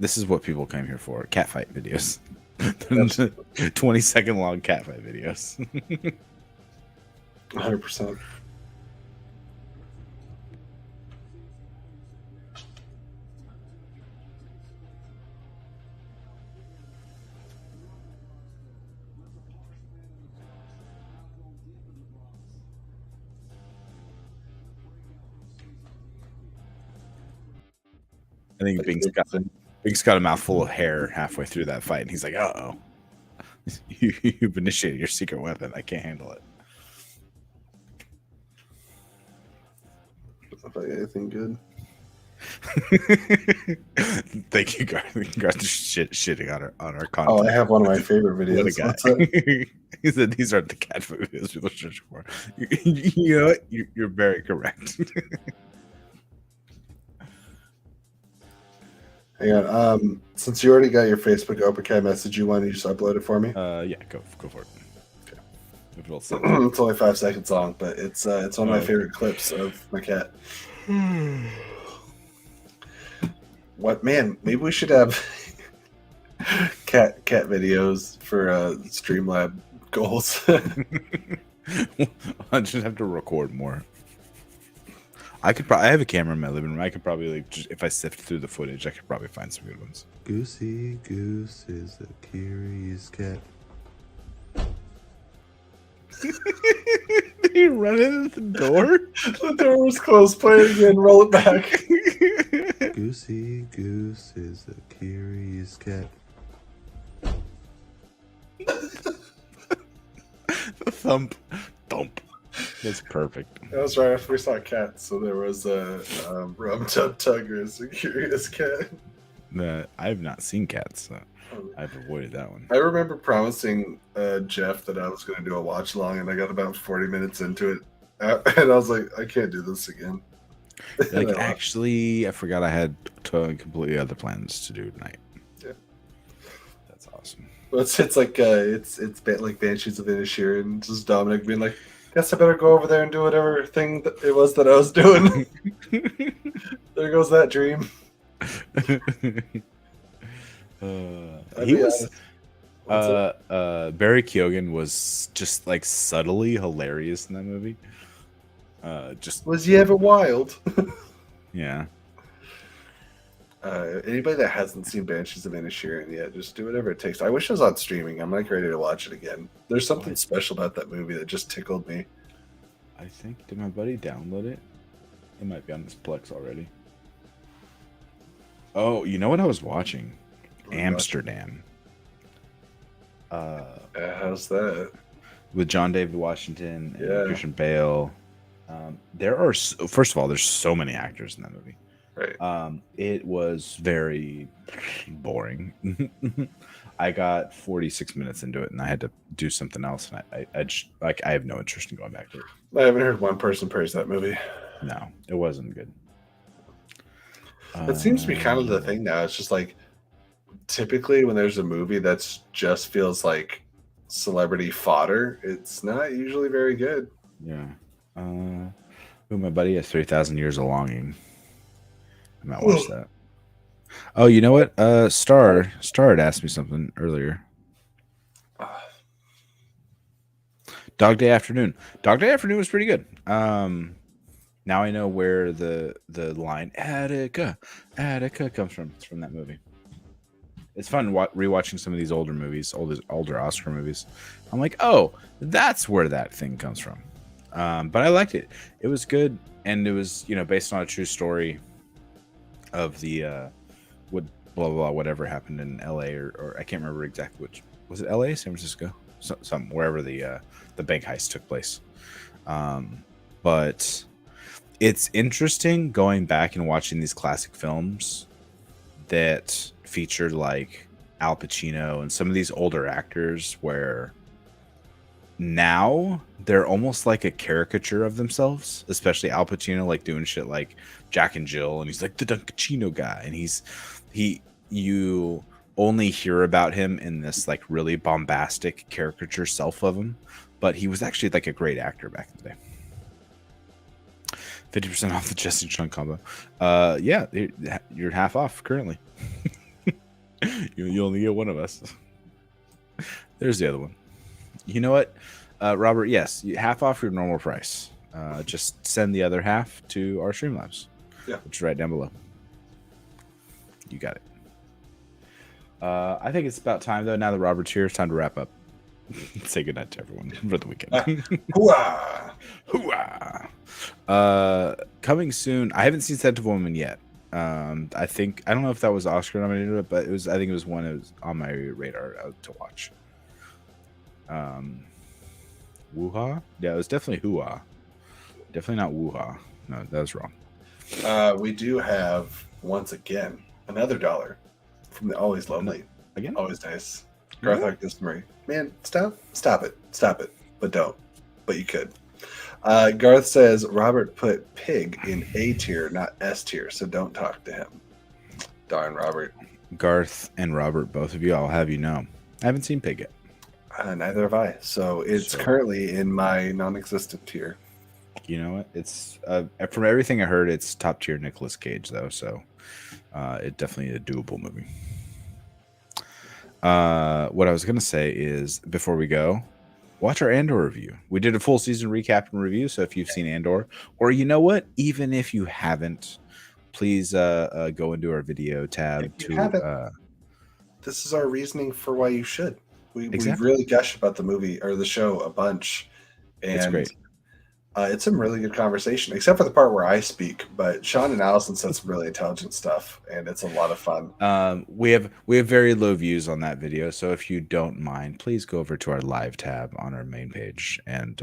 This is what people came here for. Catfight videos. 20-second long catfight videos. 100%. think Bink's got a mouthful of hair halfway through that fight, and he's like, "Uh-oh, you've initiated your secret weapon. I can't handle it." If I got anything good. Thank you, guys. Shitting on our content. Oh, I have one of my favorite videos. What a guy. He said these aren't the cat food videos people are searching for. You know what? You're very correct. Hang on. Since you already got your Facebook open, can I message you one? You just upload it for me. Yeah, go for it. Okay. It's only 5 seconds long, but it's one of my favorite clips of my cat. What, man? Maybe we should have cat videos for Streamlab goals. I just have to record more. I have a camera in my living room. I could probably, like, just, if I sift through the footage, I could probably find some good ones. Goosey Goose is a curious cat. Did you run into the door? The door was closed. Play it again. Roll it back. Goosey Goose is a curious cat. The thump. That's perfect. That was right after we saw cats, so there was a Rum Tub Tugger is a curious cat. I have not seen Cats, so I've avoided that one. I remember promising Jeff that I was going to do a watch along, and I got about 40 minutes into it, and I was like, I can't do this again. Like, actually, I forgot I had completely other plans to do tonight. Yeah, that's awesome. Well, it's like like Banshees of Inisherin, just Dominic being like, guess I better go over there and do whatever thing that it was that I was doing. There goes that dream. Barry Keoghan was just like subtly hilarious in that movie. Was he ever wild? Yeah. Anybody that hasn't seen Banshees of Inisherin yet, just do whatever it takes. I wish it was on streaming. I'm like ready to watch it again. There's something special about that movie that just tickled me. I think, did my buddy download it? It might be on this Plex already. Oh, you know what I was watching? Amsterdam. How's that? With John David Washington and Christian Bale. First of all, there's so many actors in that movie. Right. It was very boring. I got 46 minutes into it, and I had to do something else, and I have no interest in going back to it. I haven't heard one person praise that movie. No, it wasn't good. It seems to be kind of the thing now. It's just like, typically when there's a movie that's just feels like celebrity fodder, it's not usually very good. Yeah. My buddy has 3,000 Years of Longing. I might watch that. Oh, you know what? Star had asked me something earlier. Dog Day Afternoon. Dog Day Afternoon was pretty good. Now I know where the line Attica comes from. It's from that movie. It's fun rewatching some of these older movies, older Oscar movies. I'm like, oh, that's where that thing comes from. But I liked it. It was good, and it was, based on a true story of the whatever happened in L.A. or I can't remember exactly which. Was it L.A., San Francisco, some wherever the bank heist took place. But it's interesting going back and watching these classic films that featured like Al Pacino and some of these older actors, where now they're almost like a caricature of themselves, especially Al Pacino, like doing shit like Jack and Jill, and he's like the Dunkachino guy, and you only hear about him in this like really bombastic caricature self of him, but he was actually like a great actor back in the day. 50% off the Jesse and Sean combo. Yeah, you're half off currently. You only get one of us. There's the other one. You know what, Robert? Yes, half off your normal price. Just send the other half to our Streamlabs. Yeah, which is right down below. You got it. I think it's about time, though. Now that Robert's here, it's time to wrap up. Say goodnight to everyone for the weekend. Hooah! Hooah! Coming soon. I haven't seen Scent of Woman yet. I don't know if that was Oscar nominated, but I think it was one that was on my radar to watch. Woo-ha? Yeah, it was definitely hoo-ha. Definitely not woo-ha. No, that was wrong. We do have, once again, another dollar from the always lovely, again, always nice Garth Hugdis-Murray. Man, stop it, but don't. But you could. Garth says Robert put Pig in A tier, not S tier, so don't talk to him. Darn Robert. Garth and Robert, both of you, I'll have you know, I haven't seen Pig yet. Neither have I. So it's currently in my non-existent tier. You know what? It's from everything I heard, it's top tier Nicolas Cage though, so it definitely a doable movie. What I was gonna say is before we go, watch our Andor review. We did a full season recap and review, so if you've seen Andor, or you know what, even if you haven't, please go into our video tab this is our reasoning for why you should. We exactly. really gush about the movie or the show a bunch, and it's great. It's some really good conversation, except for the part where I speak. But Sean and Allison said some really intelligent stuff, and it's a lot of fun. We have very low views on that video, so if you don't mind, please go over to our live tab on our main page and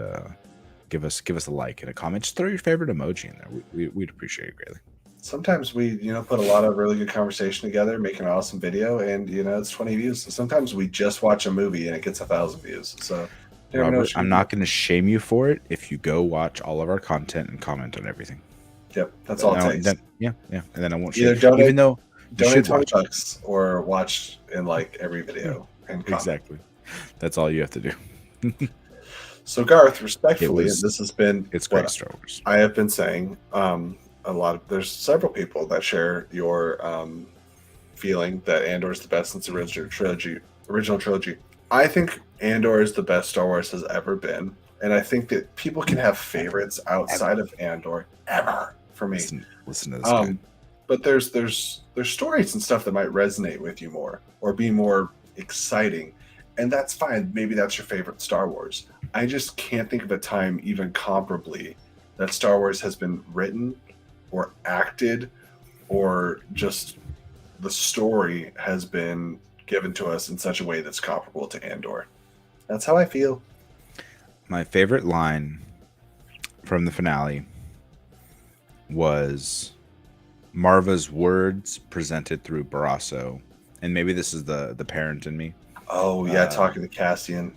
give us a like and a comment. Just throw your favorite emoji in there. We'd appreciate it greatly. Sometimes we put a lot of really good conversation together, make an awesome video, and it's 20 views. So sometimes we just watch a movie and it gets 1,000 views. So Robert, I'm not going to shame you for it if you go watch all of our content and comment on everything. Yep, that's all it takes. Yeah, and then I won't shame you. Even though donate $20 or watch in like every video and comment. Exactly. That's all you have to do. So Garth, respectfully, this has been great Star Wars. I have been saying there's several people that share your feeling that Andor is the best since the original trilogy. I think Andor is the best Star Wars has ever been, and I think that people can have favorites outside of Andor ever. For me, listen to this guy. But there's stories and stuff that might resonate with you more or be more exciting, and that's fine. Maybe that's your favorite Star Wars. I just can't think of a time even comparably that Star Wars has been written or acted or just the story has been given to us in such a way that's comparable to Andor. That's how I feel. My favorite line from the finale was Marva's words presented through Barrasso, and maybe this is the parent in me. Oh yeah, talking to Cassian.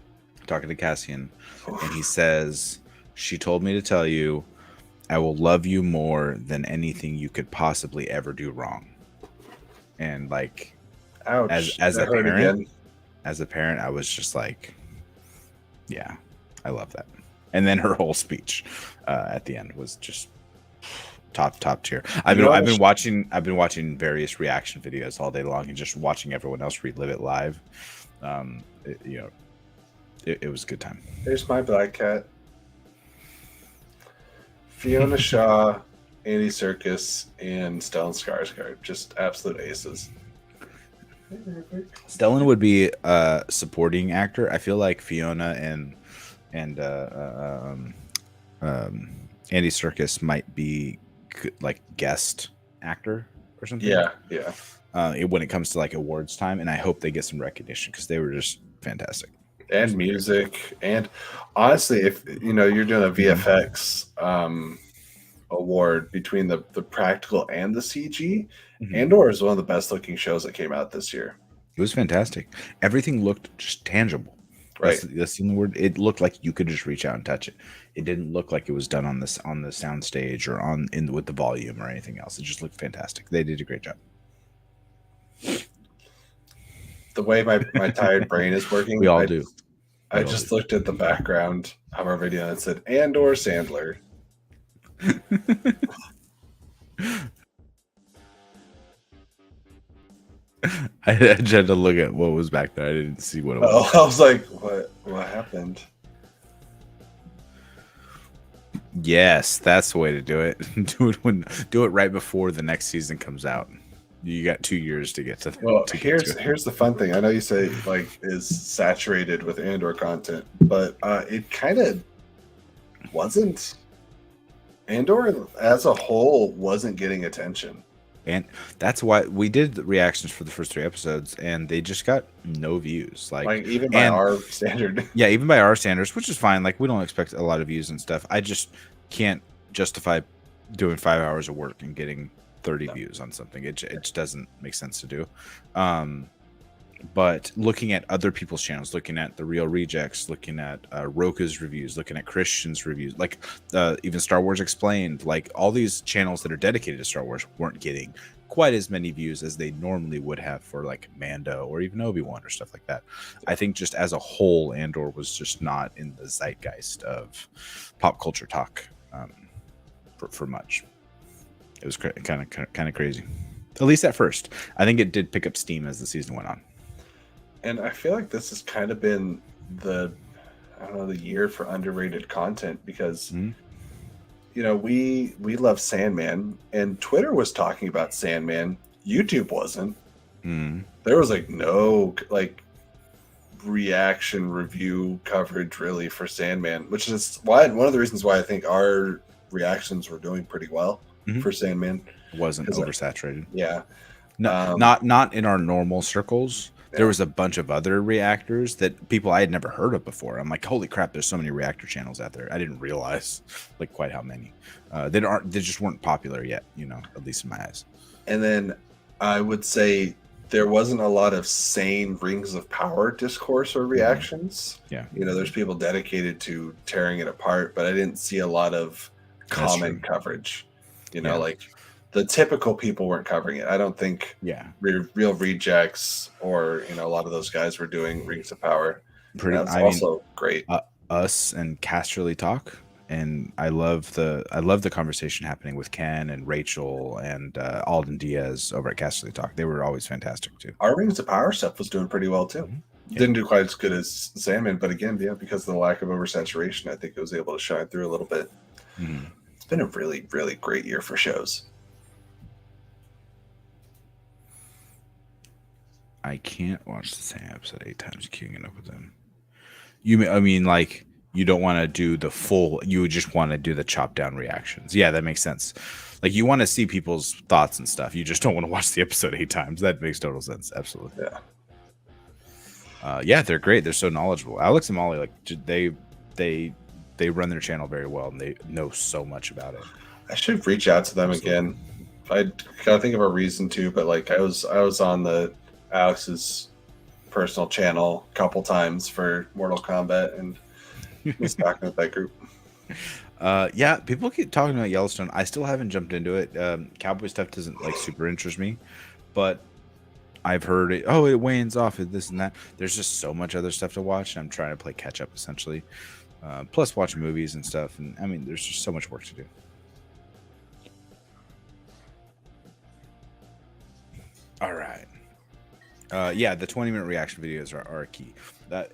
And he says, "She told me to tell you, I will love you more than anything you could possibly ever do wrong." And like, ouch, as a parent, I was just like, yeah, I love that. And then her whole speech at the end was just top tier. I've been watching various reaction videos all day long and just watching everyone else relive it live. It was a good time. There's my black cat. Fiona Shaw, Andy Serkis, and Stellan Skarsgård, just absolute aces. Stellan would be a supporting actor. I feel like Fiona and Andy Serkis might be like guest actor or something. Yeah. When it comes to like awards time, and I hope they get some recognition because they were just fantastic. And music, and honestly, if you're doing a VFX award between the practical and the CG, Andor is one of the best looking shows that came out this year. It was fantastic. Everything looked just tangible. Right. That's the word. It looked like you could just reach out and touch it. It didn't look like it was done on the sound stage or with the volume or anything else. It just looked fantastic. They did a great job. The way my tired brain is working, we all do. I just looked at the background of our video and it said Andor Sandler. I had to look at what was back there. I didn't see what it was. I was like, what happened? Yes, that's the way to do it. Do it right before the next season comes out. You got 2 years to get to that. Well, here's the fun thing. I know you say like is saturated with Andor content, but it kind of wasn't. Andor as a whole wasn't getting attention. And that's why we did the reactions for the first 3 episodes, and they just got no views. Like even by and our standard. yeah, even by our standards, which is fine. Like we don't expect a lot of views and stuff. I just can't justify doing 5 hours of work and getting 30 views on something. It just doesn't make sense to do. But looking at other people's channels, looking at the Real Rejects, looking at Roka's reviews, looking at Christian's reviews, like even Star Wars Explained, like all these channels that are dedicated to Star Wars weren't getting quite as many views as they normally would have for like Mando or even Obi-Wan or stuff like that. I think just as a whole, Andor was just not in the zeitgeist of pop culture talk for much. It was kind of crazy, at least at first. I think it did pick up steam as the season went on. And I feel like this has kind of been the year for underrated content because, you know, we love Sandman, and Twitter was talking about Sandman. YouTube wasn't. There was like no like reaction review coverage really for Sandman, which is why one of the reasons why I think our reactions were doing pretty well for Sandman. It wasn't oversaturated. Yeah. No, not in our normal circles. There was a bunch of other reactors that people I had never heard of before. I'm like, holy crap, there's so many reactor channels out there. I didn't realize like quite how many. They just weren't popular yet, you know, at least in my eyes. And then I would say there wasn't a lot of sane Rings of Power discourse or reactions. Yeah. You know, there's people dedicated to tearing it apart, but I didn't see a lot of comment coverage. You know, like the typical people weren't covering it. I don't think Real Rejects or, you know, a lot of those guys were doing Rings of Power. That's also great. Us and Casterly talk, and I love the conversation happening with Ken and Rachel and Alden Diaz over at Casterly Talk. They were always fantastic too. Our Rings of Power stuff was doing pretty well too. Didn't do quite as good as Sandman, but again, because of the lack of oversaturation, I think it was able to shine through a little bit. It's been a really, really great year for shows. I can't watch the same episode 8 times queuing it up with them. I mean, like, you don't want to do the full, you just want to do the chop down reactions. Yeah, that makes sense. Like, you want to see people's thoughts and stuff. You just don't want to watch the episode 8 times. That makes total sense. Absolutely. Yeah, they're great. They're so knowledgeable. Alex and Molly, like, they run their channel very well, and they know so much about it. I should reach out to them again. I gotta think of a reason to, but like I was on the Alex's personal channel a couple times for Mortal Kombat and was talking with that group. Yeah, people keep talking about Yellowstone. I still haven't jumped into it. Cowboy stuff doesn't like super interest me, but I've heard it. Oh, it wanes off at this and that. There's just so much other stuff to watch, and I'm trying to play catch up essentially. Plus watch movies and stuff, and I mean, there's just so much work to do. All right. Yeah, the 20-minute reaction videos are key.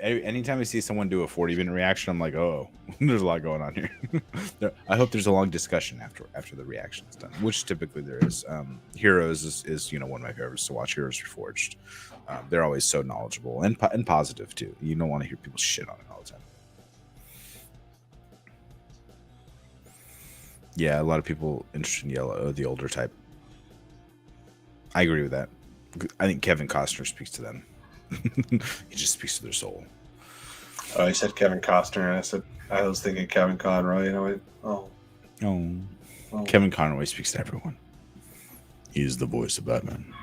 Anytime I see someone do a 40-minute reaction, I'm like, oh, there's a lot going on here. I hope there's a long discussion after the reaction is done, which typically there is. Heroes is one of my favorites to watch. Heroes Reforged. They're always so knowledgeable and positive too. You don't want to hear people shit on it all the time. Yeah, a lot of people interested in Yellow, the older type. I agree with that. I think Kevin Costner speaks to them. He just speaks to their soul. Oh, I said Kevin Costner, and I was thinking Kevin Conroy, and I went, oh. Kevin Conroy speaks to everyone. He's the voice of Batman.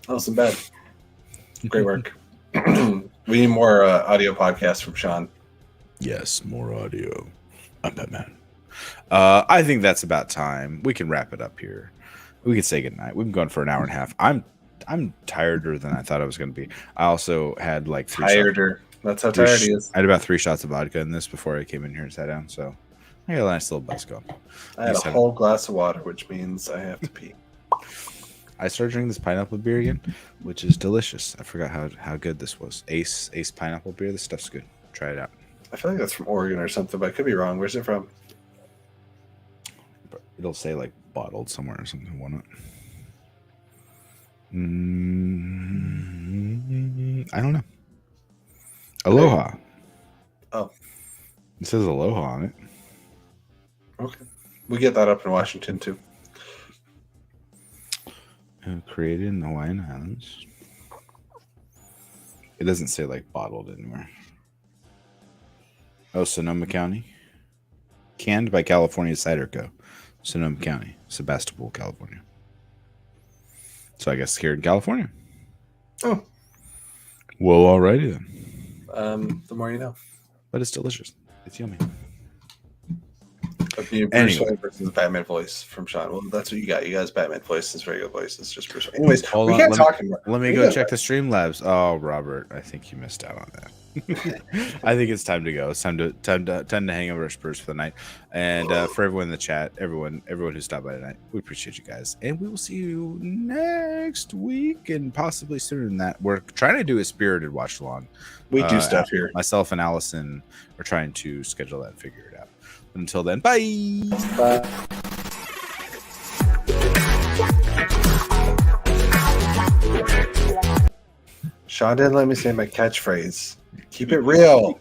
Oh, some bad. Great work. We need more audio podcasts from Sean. Yes, more audio. I'm Batman. I think that's about time. We can wrap it up here. We can say goodnight. We've been going for an hour and a half. I'm tireder than I thought I was going to be. I also had like That's how tired he is. I had about 3 shots of vodka in this before I came in here and sat down. So I got a nice little buzz going. I had a whole glass of water, which means I have to pee. I started drinking this pineapple beer again, which is delicious. I forgot how good this was. Ace pineapple beer. This stuff's good. Try it out. I feel like that's from Oregon or something, but I could be wrong. Where's it from? It'll say like bottled somewhere or something, won't it? I don't know. Aloha. Oh. It says Aloha on it. Okay. We get that up in Washington too. Created in the Hawaiian Islands. It doesn't say like bottled anywhere. Oh, Sonoma County. Canned by California Cider Co. Sonoma County, Sebastopol, California. So I guess here in California. Oh. Well, alrighty then. The more you know. But it's delicious. It's yummy. Bruce Wayne versus the Batman voice from Sean. Well, that's what you got. You guys, Batman voice, his regular voice. It's just Bruce Wayne. Anyways, Hold we on, can't talk anymore. Let me go check the Streamlabs. Oh, Robert, I think you missed out on that. I think it's time to go. It's time to hang over our spurs for the night. And for everyone in the chat, everyone who stopped by tonight, we appreciate you guys. And we will see you next week and possibly sooner than that. We're trying to do a spirited watch along. We do stuff here. Myself and Allison are trying to schedule that and figure it out. But until then, bye. Bye. Sean didn't let me say my catchphrase. Keep it real.